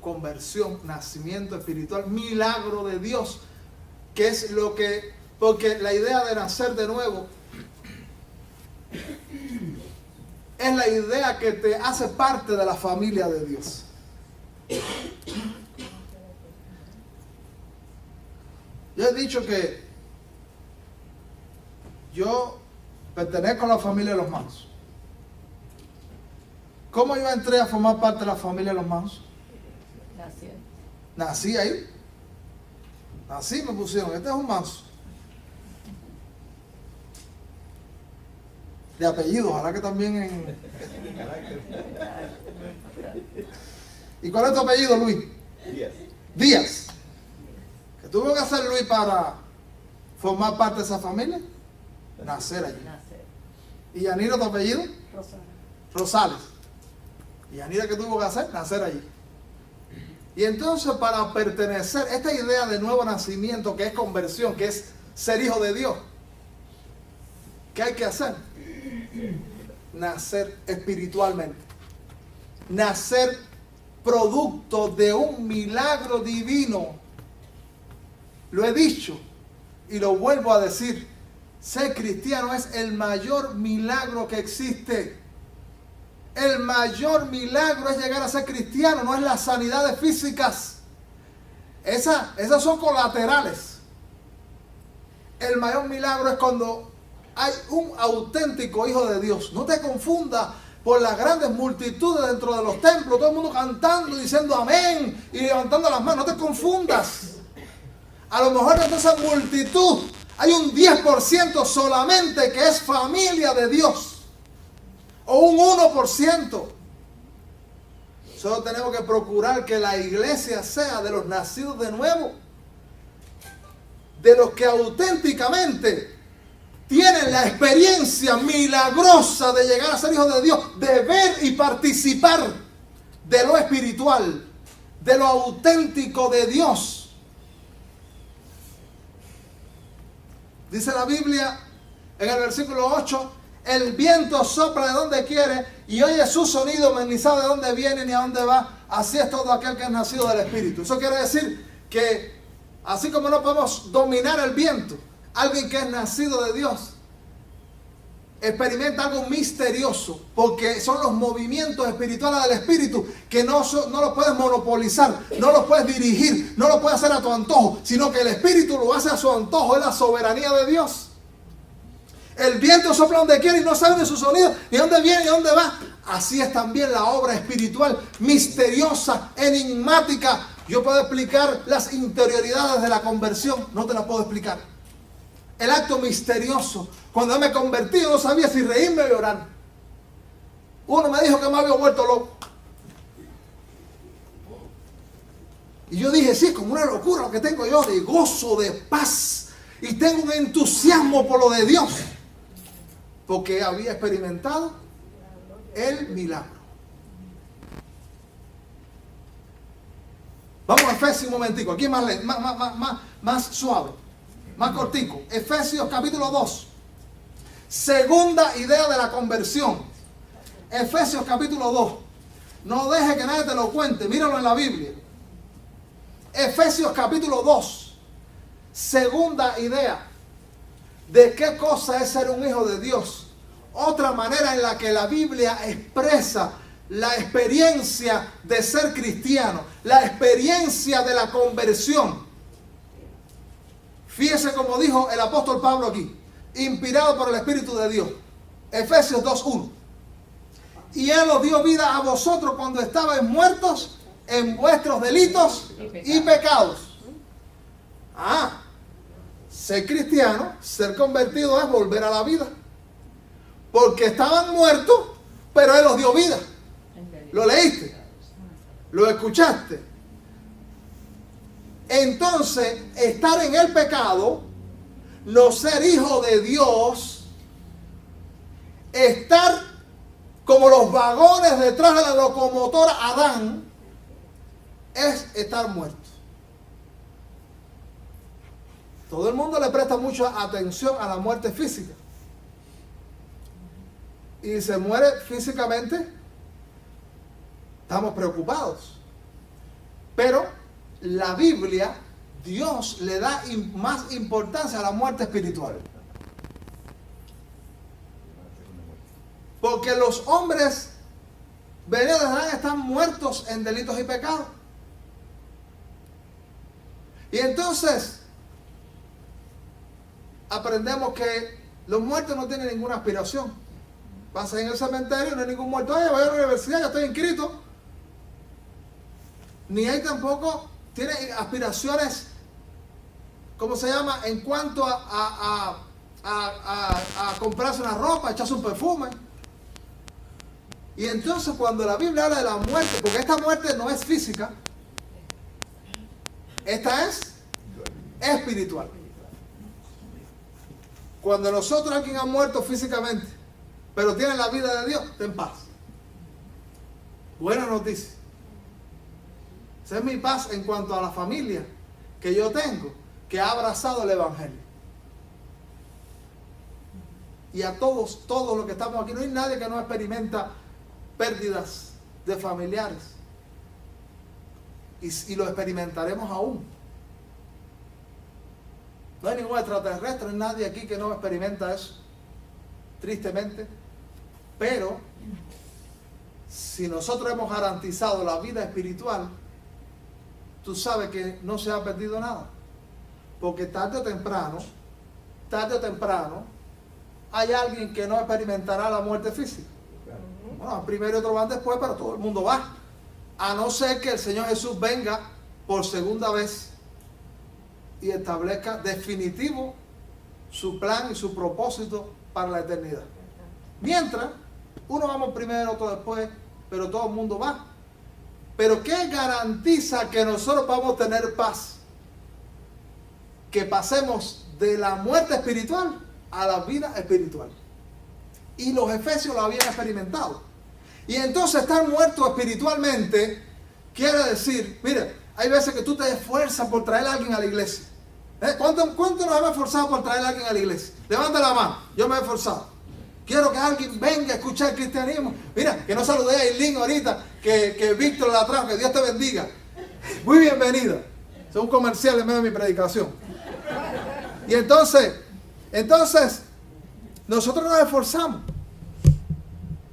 A: conversión, nacimiento espiritual, milagro de Dios, que es lo que, porque la idea de nacer de nuevo es la idea que te hace parte de la familia de Dios. Yo he dicho que yo pertenezco a la familia de los Mansos. ¿Cómo yo entré a formar parte de la familia de los Mansos? Nací ahí. Nací, me pusieron, este es un Manso. De apellido, ojalá que también en... ¿Y cuál es tu apellido, Luis?
C: Díaz.
A: Díaz. ¿Qué tuvo que hacer Luis para formar parte de esa familia? Nacer allí. ¿Y Yanira, tu apellido? Rosales. ¿Y Yanira qué tuvo que hacer? Nacer allí. Y entonces, para pertenecer, esta idea de nuevo nacimiento, que es conversión, que es ser hijo de Dios, ¿qué hay que hacer? Nacer espiritualmente. Nacer producto de un milagro divino. Lo he dicho y lo vuelvo a decir. Ser cristiano es el mayor milagro que existe. El mayor milagro es llegar a ser cristiano, no es las sanidades físicas. Esas son colaterales. El mayor milagro es cuando hay un auténtico hijo de Dios. No te confundas por las grandes multitudes dentro de los templos, todo el mundo cantando y diciendo amén y levantando las manos. No te confundas. A lo mejor de esa multitud hay un 10% solamente que es familia de Dios. O un 1%. Solo tenemos que procurar que la iglesia sea de los nacidos de nuevo. De los que auténticamente tienen la experiencia milagrosa de llegar a ser hijos de Dios, de ver y participar de lo espiritual, de lo auténtico de Dios. Dice la Biblia en el versículo 8, el viento sopla de donde quiere y oye su sonido, mas ni sabe de dónde viene ni a dónde va. Así es todo aquel que es nacido del Espíritu. Eso quiere decir que así como no podemos dominar el viento, alguien que es nacido de Dios experimenta algo misterioso, porque son los movimientos espirituales del Espíritu que no los puedes monopolizar, no los puedes dirigir, no los puedes hacer a tu antojo, sino que el Espíritu lo hace a su antojo. Es la soberanía de Dios. El viento sopla donde quiere y no sabe de su sonido, ni dónde viene ni dónde va. Así es también la obra espiritual, misteriosa, enigmática. Yo puedo explicar las interioridades de la conversión, no te las puedo explicar. El acto misterioso. Cuando yo me convertí, yo no sabía si reírme o llorar. Uno me dijo que me había vuelto loco. Y yo dije, sí, es como una locura lo que tengo yo de gozo, de paz. Y tengo un entusiasmo por lo de Dios. Porque había experimentado el milagro. Vamos a Efesios un momentico. Aquí es más suave. Más cortico. Efesios capítulo 2. Segunda idea de la conversión. Efesios capítulo 2. No deje que nadie te lo cuente. Míralo en la Biblia. Efesios capítulo 2. Segunda idea de qué cosa es ser un hijo de Dios. Otra manera en la que la Biblia expresa la experiencia de ser cristiano, la experiencia de la conversión. Fíjese como dijo el apóstol Pablo aquí, inspirado por el Espíritu de Dios. Efesios 2:1. Y Él os dio vida a vosotros cuando estabais muertos en vuestros delitos y pecados. Ser cristiano, ser convertido es volver a la vida. Porque estaban muertos, pero Él os dio vida. ¿Lo leíste? ¿Lo escuchaste? Entonces, estar en el pecado, no ser hijo de Dios, estar como los vagones detrás de la locomotora Adán, es estar muerto. Todo el mundo le presta mucha atención a la muerte física. Y se muere físicamente, estamos preocupados. Pero la Biblia, Dios le da más importancia a la muerte espiritual. Porque los hombres venidos de Adán están muertos en delitos y pecados. Y entonces aprendemos que los muertos no tienen ninguna aspiración. Pasan en el cementerio, no hay ningún muerto. Oye, voy a la universidad, ya estoy inscrito. Ni hay tampoco, tiene aspiraciones, ¿cómo se llama? En cuanto a comprarse una ropa, echarse un perfume. Y entonces cuando la Biblia habla de la muerte, porque esta muerte no es física, esta es espiritual. Cuando nosotros, alguien ha muerto físicamente, pero tiene la vida de Dios, ten paz. Buena noticia. Esa es mi paz en cuanto a la familia que yo tengo, que ha abrazado el Evangelio. Y a todos los que estamos aquí, no hay nadie que no experimenta pérdidas de familiares. Y lo experimentaremos aún. No hay ningún extraterrestre, no hay nadie aquí que no experimenta eso, tristemente. Pero, si nosotros hemos garantizado la vida espiritual, tú sabes que no se ha perdido nada. Porque tarde o temprano, hay alguien que no experimentará la muerte física. Bueno, primero y otro van después, pero todo el mundo va. A no ser que el Señor Jesús venga por segunda vez y establezca definitivo su plan y su propósito para la eternidad. Mientras, uno vamos primero, otro después, pero todo el mundo va. Pero ¿qué garantiza que nosotros vamos a tener paz? Que pasemos de la muerte espiritual a la vida espiritual. Y los efesios lo habían experimentado. Y entonces estar muerto espiritualmente quiere decir, mire, hay veces que tú te esfuerzas por traer a alguien a la iglesia. ¿Cuánto nos hemos esforzado por traer a alguien a la iglesia? Levanta la mano, yo me he esforzado. Quiero que alguien venga a escuchar el cristianismo. Mira, que no saludé a Eileen ahorita, que Víctor la trajo, que Dios te bendiga. Muy bienvenida. Es un comercial en medio de mi predicación. Y entonces, nosotros nos esforzamos.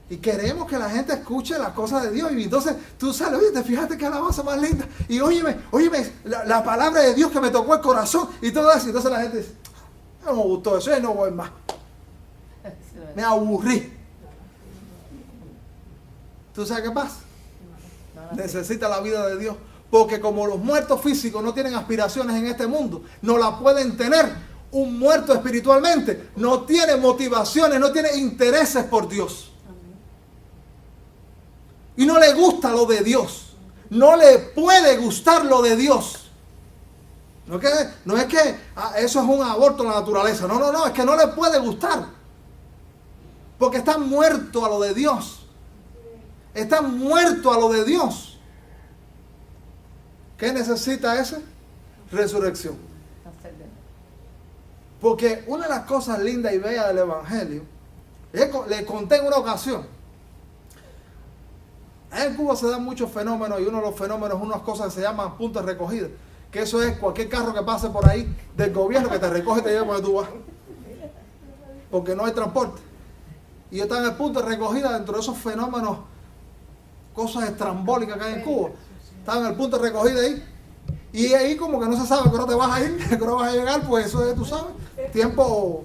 A: Y queremos que la gente escuche las cosas de Dios. Y entonces tú sales, oye, te fijaste qué alabanza más linda. Y óyeme, la palabra de Dios que me tocó el corazón. Y todo eso. Y entonces la gente dice, no me gustó eso, no voy más. Me aburrí. ¿Tú sabes qué pasa? Necesita la vida de Dios. Porque como los muertos físicos no tienen aspiraciones en este mundo, no la pueden tener. Un muerto espiritualmente no tiene motivaciones, no tiene intereses por Dios. Y no le gusta lo de Dios. No le puede gustar lo de Dios. No es que eso es un aborto en la naturaleza. No, es que no le puede gustar. Porque está muerto a lo de Dios. Está muerto a lo de Dios. ¿Qué necesita ese? Resurrección. Porque una de las cosas lindas y bellas del Evangelio, le conté en una ocasión, en Cuba se dan muchos fenómenos y uno de los fenómenos es unas cosas que se llaman puntos de recogida. Que eso es cualquier carro que pase por ahí del gobierno que te recoge y te lleva por donde tú vas. Porque no hay transporte. Y yo estaba en el punto de recogida dentro de esos fenómenos, cosas estrambólicas que hay en Cuba. Estaba en el punto de recogida ahí. Y ahí como que no se sabe que no te vas a ir, que no vas a llegar, pues eso es, tú sabes, tiempo,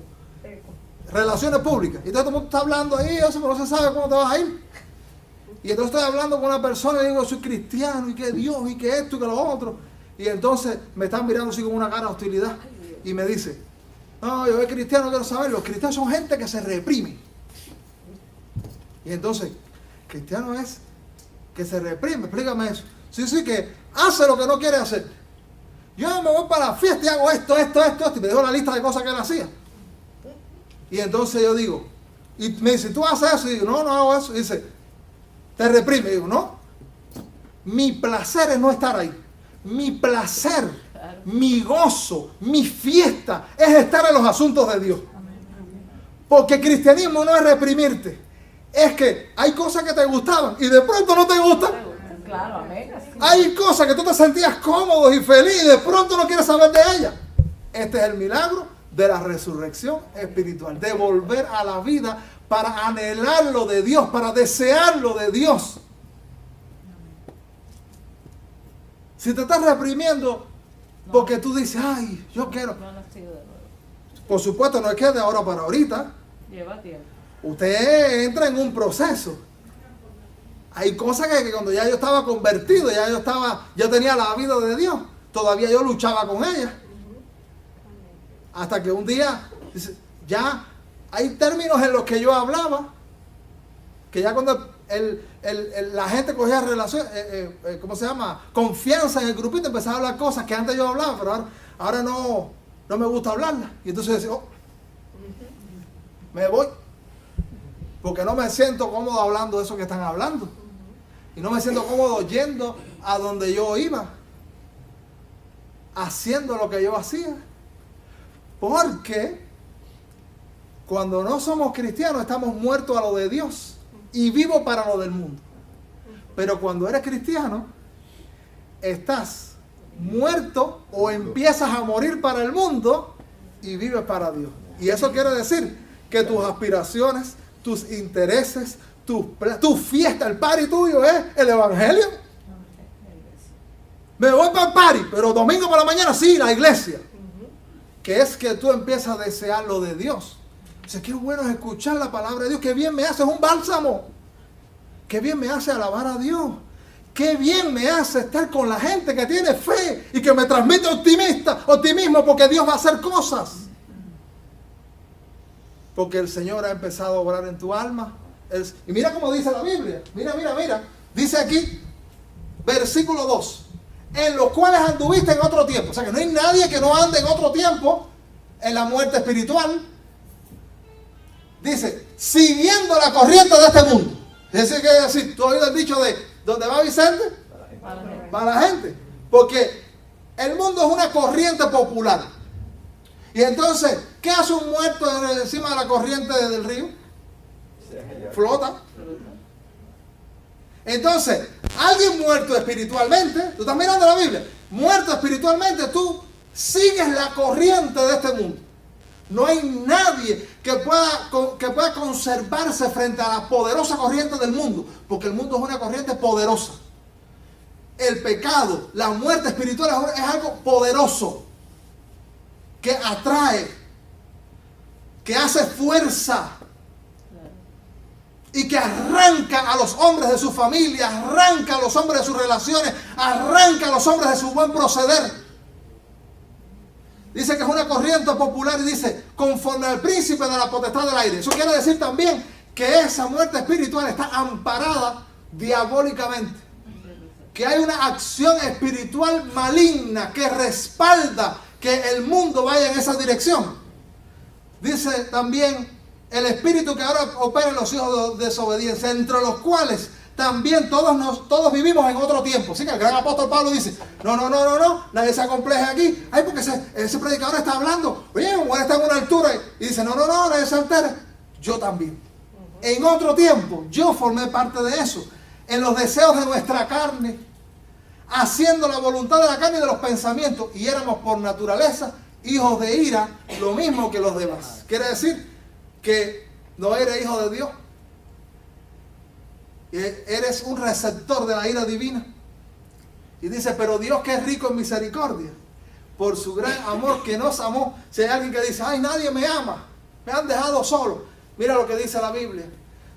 A: relaciones públicas. Y entonces todo el mundo está hablando ahí, eso, pero no se sabe cómo te vas a ir. Y entonces estoy hablando con una persona y digo, soy cristiano, y que Dios, y que esto, y que lo otro. Y entonces me están mirando así con una cara de hostilidad. Y me dice, no, yo soy cristiano, no quiero saber. Los cristianos son gente que se reprime. Y entonces, cristiano es que se reprime, explícame eso. Sí, que hace lo que no quiere hacer. Yo me voy para la fiesta y hago esto. Y me dejo la lista de cosas que él hacía. Y entonces yo digo, y me dice, ¿tú haces eso? Y digo, no hago eso. Y dice, te reprime. Y digo, no. Mi placer es no estar ahí. Mi placer, mi gozo, mi fiesta es estar en los asuntos de Dios. Porque cristianismo no es reprimirte. Es que hay cosas que te gustaban y de pronto no te gustan.
B: Claro, amén.
A: Hay cosas que tú te sentías cómodo y feliz y de pronto no quieres saber de ellas. Este es el milagro de la resurrección espiritual. De volver a la vida para anhelar lo de Dios, para desear lo de Dios. Si te estás reprimiendo, Porque tú dices, ay, yo quiero.
B: No ha nacido de nuevo.
A: Por supuesto, no es que de ahora para ahorita.
B: Lleva tiempo.
A: Usted entra en un proceso. Hay cosas que cuando ya yo estaba convertido, yo tenía la vida de Dios, todavía yo luchaba con ella. Hasta que un día, ya hay términos en los que yo hablaba, que ya cuando la gente cogía relación, ¿cómo se llama? Confianza en el grupito, empezaba a hablar cosas que antes yo hablaba, pero ahora no me gusta hablarlas. Y entonces decía, oh, me voy, porque no me siento cómodo hablando de eso que están hablando. Y no me siento cómodo yendo a donde yo iba, haciendo lo que yo hacía. Porque cuando no somos cristianos estamos muertos a lo de Dios y vivos para lo del mundo. Pero cuando eres cristiano, estás muerto o empiezas a morir para el mundo y vives para Dios. Y eso quiere decir que tus aspiraciones, tus intereses, tu fiesta, el party tuyo es el evangelio. Me voy para el party, pero domingo por la mañana sí, la iglesia. Que es que tú empiezas a desear lo de Dios. O sea, qué bueno es escuchar la palabra de Dios. Qué bien me hace, es un bálsamo. Qué bien me hace alabar a Dios. Qué bien me hace estar con la gente que tiene fe y que me transmite optimismo porque Dios va a hacer cosas. Porque el Señor ha empezado a obrar en tu alma. Y mira cómo dice la Biblia. Mira. Dice aquí, versículo 2. En los cuales anduviste en otro tiempo. O sea que no hay nadie que no ande en otro tiempo en la muerte espiritual. Dice, siguiendo la corriente de este mundo. Es decir, tú has oído el dicho de ¿dónde va Vicente? Para la gente. Porque el mundo es una corriente popular. Y entonces, ¿qué hace un muerto encima de la corriente del río? Flota. Entonces, alguien muerto espiritualmente, tú estás mirando la Biblia, muerto espiritualmente, tú sigues la corriente de este mundo. No hay nadie que pueda conservarse frente a la poderosa corriente del mundo, porque el mundo es una corriente poderosa. El pecado, la muerte espiritual es algo poderoso, que atrae, que hace fuerza, y que arranca a los hombres de su familia, arranca a los hombres de sus relaciones, arranca a los hombres de su buen proceder. Dice que es una corriente popular y dice, conforme al príncipe de la potestad del aire. Eso quiere decir también que esa muerte espiritual está amparada diabólicamente. Que hay una acción espiritual maligna que respalda que el mundo vaya en esa dirección. Dice también el espíritu que ahora opera en los hijos de desobediencia, entre los cuales también todos vivimos en otro tiempo. Así que el gran apóstol Pablo dice, no, nadie se acompleje aquí. Ay, porque ese predicador está hablando, oye, mujer está en una altura, y dice, no, nadie se altere. Yo también. En otro tiempo, yo formé parte de eso, en los deseos de nuestra carne, haciendo la voluntad de la carne y de los pensamientos, y éramos por naturaleza hijos de ira, lo mismo que los demás. Quiere decir que no eres hijo de Dios, eres un receptor de la ira divina. Y dice, pero Dios, que es rico en misericordia, por su gran amor que nos amó. Si hay alguien que dice, ay, nadie me ama, me han dejado solo, mira lo que dice la Biblia.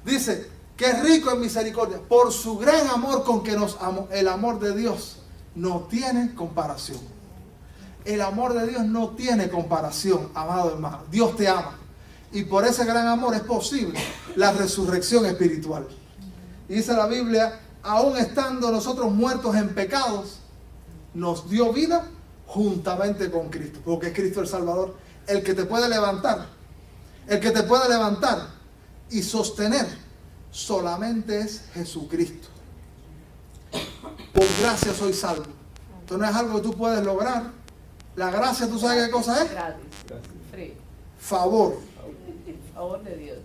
A: Dice que es rico en misericordia, por su gran amor con que nos amó. El amor de Dios no tiene comparación. El amor de Dios no tiene comparación, amado hermano. Dios te ama. Y por ese gran amor es posible la resurrección espiritual. Y dice la Biblia, aún estando nosotros muertos en pecados, nos dio vida juntamente con Cristo. Porque es Cristo el Salvador, el que te puede levantar. El que te puede levantar y sostener solamente es Jesucristo. Por gracia soy salvo. Esto no es algo que tú puedes lograr. La gracia, ¿tú sabes qué cosa es?
B: Gratis. Free.
A: Favor.
B: Favor de Dios.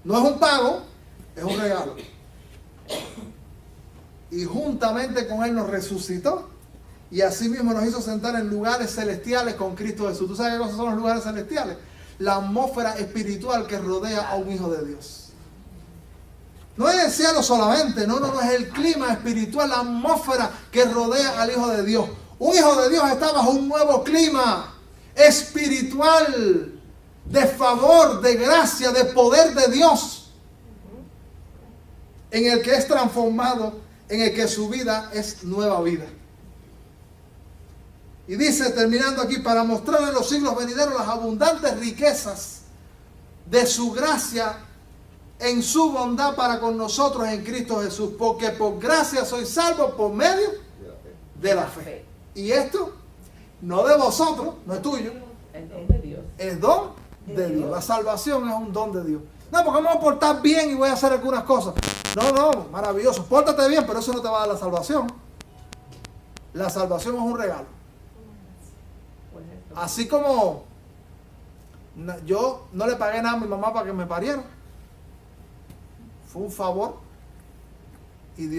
A: No es un pago, es un regalo. Y juntamente con Él nos resucitó. Y así mismo nos hizo sentar en lugares celestiales con Cristo Jesús. ¿Tú sabes qué cosas son los lugares celestiales? La atmósfera espiritual que rodea a un hijo de Dios. No es el cielo solamente, no, es el clima espiritual, la atmósfera que rodea al hijo de Dios. Un hijo de Dios está bajo un nuevo clima espiritual, de favor, de gracia, de poder de Dios, en el que es transformado, en el que su vida es nueva vida. Y dice, terminando aquí, para mostrar en los siglos venideros las abundantes riquezas de su gracia en su bondad para con nosotros en Cristo Jesús, porque por gracia sois salvos por medio de la fe. Y esto no de vosotros, no es tuyo,
B: El don de Dios.
A: es don de Dios. La salvación es un don de Dios. No, porque me voy a portar bien y voy a hacer algunas cosas. No, maravilloso. Pórtate bien, pero eso no te va a dar la salvación. La salvación es un regalo.
B: Pues esto.
A: Así como yo no le pagué nada a mi mamá para que me pariera. Fue un favor. Y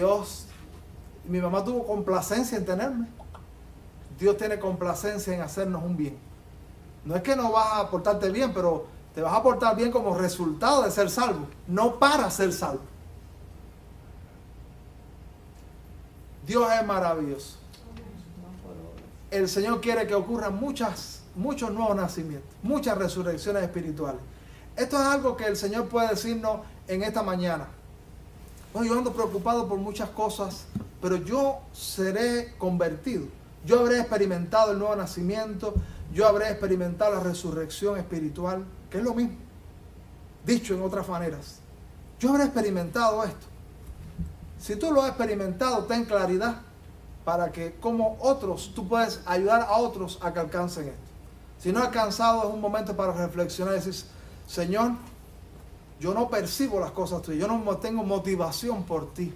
A: mi mamá tuvo complacencia en tenerme. Dios tiene complacencia en hacernos un bien. No es que no vas a portarte bien, pero te vas a portar bien como resultado de ser salvo, no para ser salvo. Dios es maravilloso. El Señor quiere que ocurran muchos nuevos nacimientos, muchas resurrecciones espirituales. Esto es algo que el Señor puede decirnos en esta mañana. Bueno, yo ando preocupado por muchas cosas, pero yo seré convertido. Yo habré experimentado el nuevo nacimiento, yo habré experimentado la resurrección espiritual, que es lo mismo, dicho en otras maneras. Yo habré experimentado esto. Si tú lo has experimentado, ten claridad para que como otros, tú puedes ayudar a otros a que alcancen esto. Si no has alcanzado, es un momento para reflexionar y decir, Señor, yo no percibo las cosas tuyas, yo no tengo motivación por ti,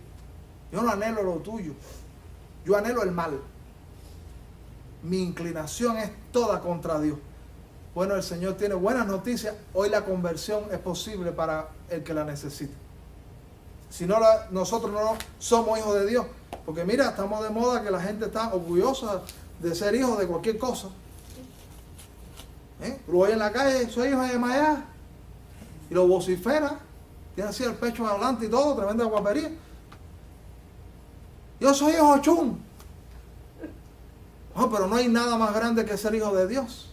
A: yo no anhelo lo tuyo, yo anhelo el mal. Mi inclinación es toda contra Dios. Bueno, el Señor tiene buenas noticias. Hoy la conversión es posible para el que la necesite. Si no, nosotros no somos hijos de Dios. Porque mira, estamos de moda que la gente está orgullosa de ser hijos de cualquier cosa. Lo voy en la calle, soy hijo de Mayá. Y lo vocifera. Tiene así el pecho adelante y todo, tremenda guapería. Yo soy hijo de Chun. No, pero no hay nada más grande que ser hijo de Dios.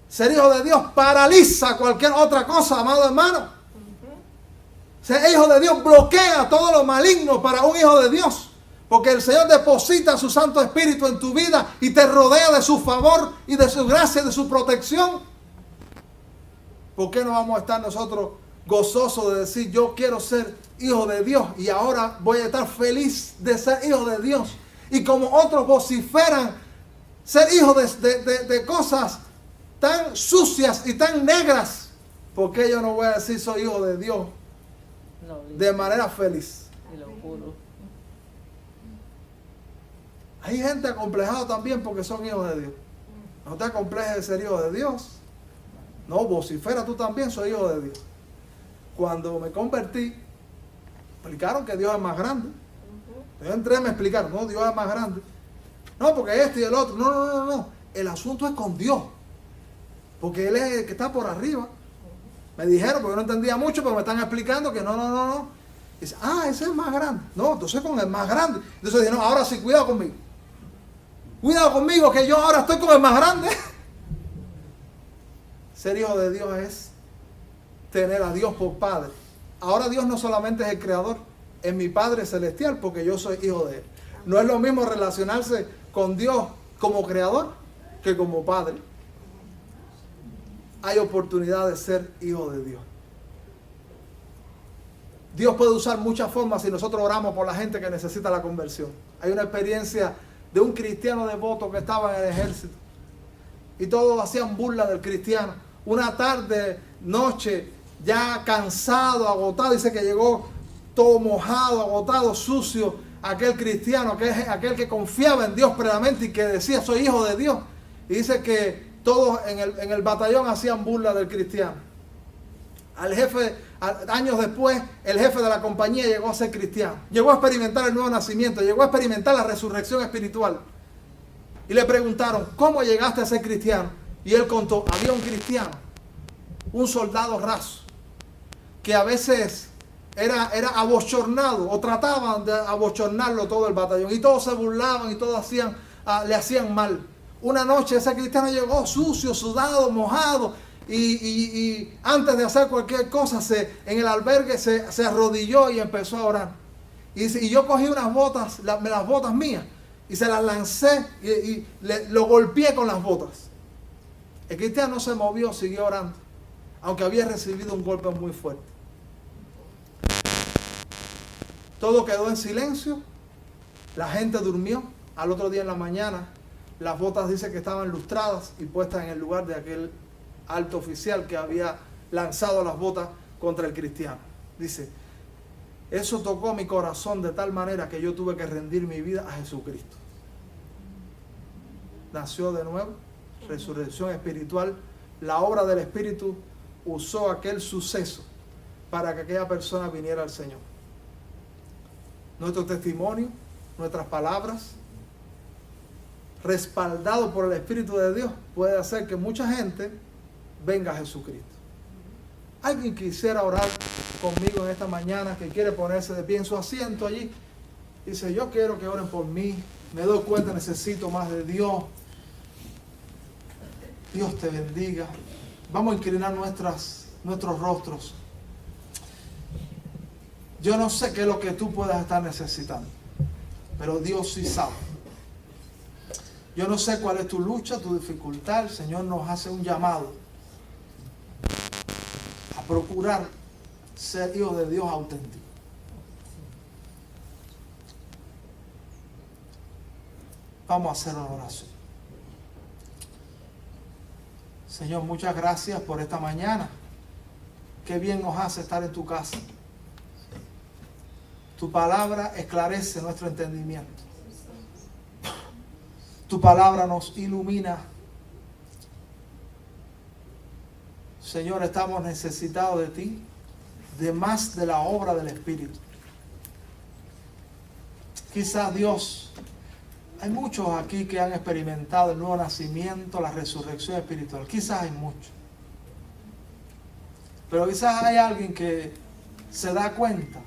A: Ser hijo de Dios paraliza cualquier otra cosa, amado hermano. Ser hijo de Dios bloquea todo lo maligno para un hijo de Dios. Porque el Señor deposita su Santo Espíritu en tu vida y te rodea de su favor y de su gracia y de su protección. ¿Por qué no vamos a estar nosotros gozosos de decir, yo quiero ser hijo de Dios y ahora voy a estar feliz de ser hijo de Dios? Y como otros vociferan ser hijos de cosas tan sucias y tan negras, ¿por qué yo no voy a decir soy hijo de Dios de manera feliz?
B: Y lo juro.
A: Hay gente acomplejada también porque son hijos de Dios. No te acomplejes de ser hijo de Dios. No, vocifera tú también, soy hijo de Dios. Cuando me convertí, explicaron que Dios es más grande. Yo entré, me explicaron, no, Dios es más grande. No, porque este y el otro. No. El asunto es con Dios. Porque Él es el que está por arriba. Me dijeron, porque yo no entendía mucho, pero me están explicando que no. Dice, ese es más grande. No, entonces con el más grande. Entonces dije, no, ahora sí, cuidado conmigo. Cuidado conmigo, que yo ahora estoy con el más grande. Ser hijo de Dios es tener a Dios por Padre. Ahora Dios no solamente es el Creador, es mi Padre Celestial, porque yo soy hijo de Él. No es lo mismo relacionarse con Dios como Creador que como Padre. Hay oportunidad de ser hijo de Dios. Dios puede usar muchas formas si nosotros oramos por la gente que necesita la conversión. Hay una experiencia de un cristiano devoto que estaba en el ejército y todos hacían burla del cristiano. Una tarde, noche, ya cansado, agotado, dice que llegó todo mojado, agotado, sucio, aquel cristiano, aquel que confiaba en Dios plenamente y que decía soy hijo de Dios. Y dice que todos en el batallón hacían burla del cristiano. Años después, el jefe de la compañía llegó a ser cristiano. Llegó a experimentar el nuevo nacimiento, llegó a experimentar la resurrección espiritual. Y le preguntaron, ¿cómo llegaste a ser cristiano? Y él contó, había un cristiano, un soldado raso, que a veces era abochornado, o trataban de abochornarlo todo el batallón. Y todos se burlaban y todos hacían le hacían mal. Una noche ese cristiano llegó sucio, sudado, mojado, y antes de hacer cualquier cosa en el albergue se arrodilló y empezó a orar. Y yo cogí unas botas, las botas mías, y se las lancé y lo golpeé con las botas. El cristiano no se movió, siguió orando, aunque había recibido un golpe muy fuerte. Todo quedó en silencio, la gente durmió. Al otro día en la mañana, las botas dice que estaban lustradas y puestas en el lugar de aquel alto oficial que había lanzado las botas contra el cristiano. Dice, eso tocó mi corazón de tal manera que yo tuve que rendir mi vida a Jesucristo. Nació de nuevo, resurrección espiritual. La obra del Espíritu usó aquel suceso para que aquella persona viniera al Señor. Nuestro testimonio, nuestras palabras, respaldado por el Espíritu de Dios, puede hacer que mucha gente venga a Jesucristo. Alguien quisiera orar conmigo en esta mañana, que quiere ponerse de pie en su asiento allí. Dice, yo quiero que oren por mí. Me doy cuenta, necesito más de Dios. Dios te bendiga. Vamos a inclinar nuestros rostros. Yo no sé qué es lo que tú puedas estar necesitando, pero Dios sí sabe. Yo no sé cuál es tu lucha, tu dificultad. El Señor nos hace un llamado a procurar ser hijos de Dios auténticos. Vamos a hacer una oración. Señor, muchas gracias por esta mañana. Qué bien nos hace estar en tu casa. Tu palabra esclarece nuestro entendimiento. Tu palabra nos ilumina. Señor, estamos necesitados de ti, de más de la obra del Espíritu. Quizás, Dios, hay muchos aquí que han experimentado el nuevo nacimiento, la resurrección espiritual. Quizás hay muchos. Pero quizás hay alguien que se da cuenta,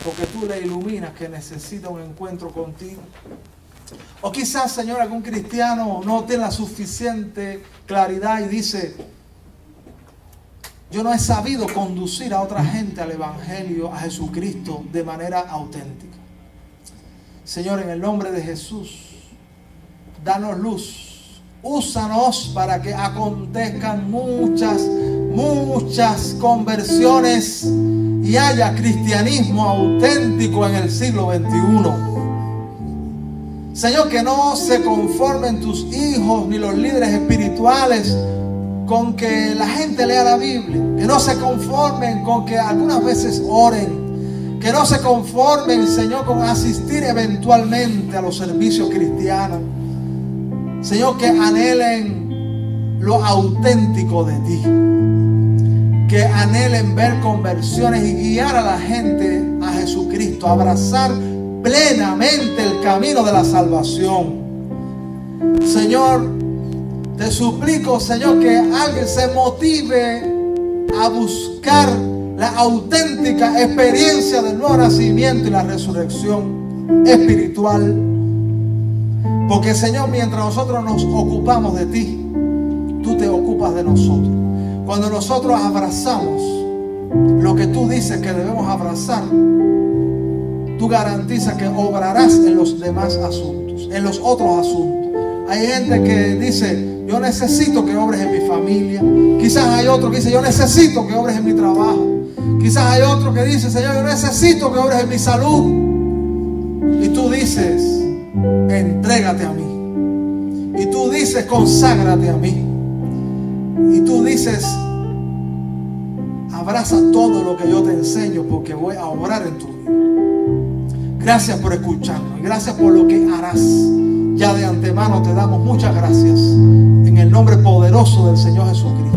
A: porque tú le iluminas, que necesita un encuentro contigo. O quizás, Señor, algún cristiano no tiene la suficiente claridad y dice, yo no he sabido conducir a otra gente al Evangelio, a Jesucristo, de manera auténtica. Señor, en el nombre de Jesús, danos luz. Úsanos para que acontezcan muchas conversiones y haya cristianismo auténtico en el siglo XXI. Señor, que no se conformen tus hijos ni los líderes espirituales con que la gente lea la Biblia. Que no se conformen con que algunas veces oren. Que no se conformen, Señor, con asistir eventualmente a los servicios cristianos. Señor, que anhelen lo auténtico de ti. Que anhelen ver conversiones y guiar a la gente a Jesucristo. Abrazar plenamente el camino de la salvación. Señor, te suplico, Señor, que alguien se motive a buscar la auténtica experiencia del nuevo nacimiento y la resurrección espiritual. Porque, Señor, mientras nosotros nos ocupamos de ti, tú te ocupas de nosotros. Cuando nosotros abrazamos lo que tú dices que debemos abrazar, tú garantizas que obrarás en los demás asuntos, en los otros asuntos. Hay gente que dice, yo necesito que obres en mi familia. Quizás hay otro que dice, yo necesito que obres en mi trabajo. Quizás hay otro que dice, Señor, yo necesito que obres en mi salud. Y tú dices, entrégate a mí. Y tú dices, conságrate a mí. Y tú dices, abraza todo lo que yo te enseño, porque voy a obrar en tu vida. Gracias por escucharnos y gracias por lo que harás. Ya de antemano te damos muchas gracias en el nombre poderoso del Señor Jesucristo.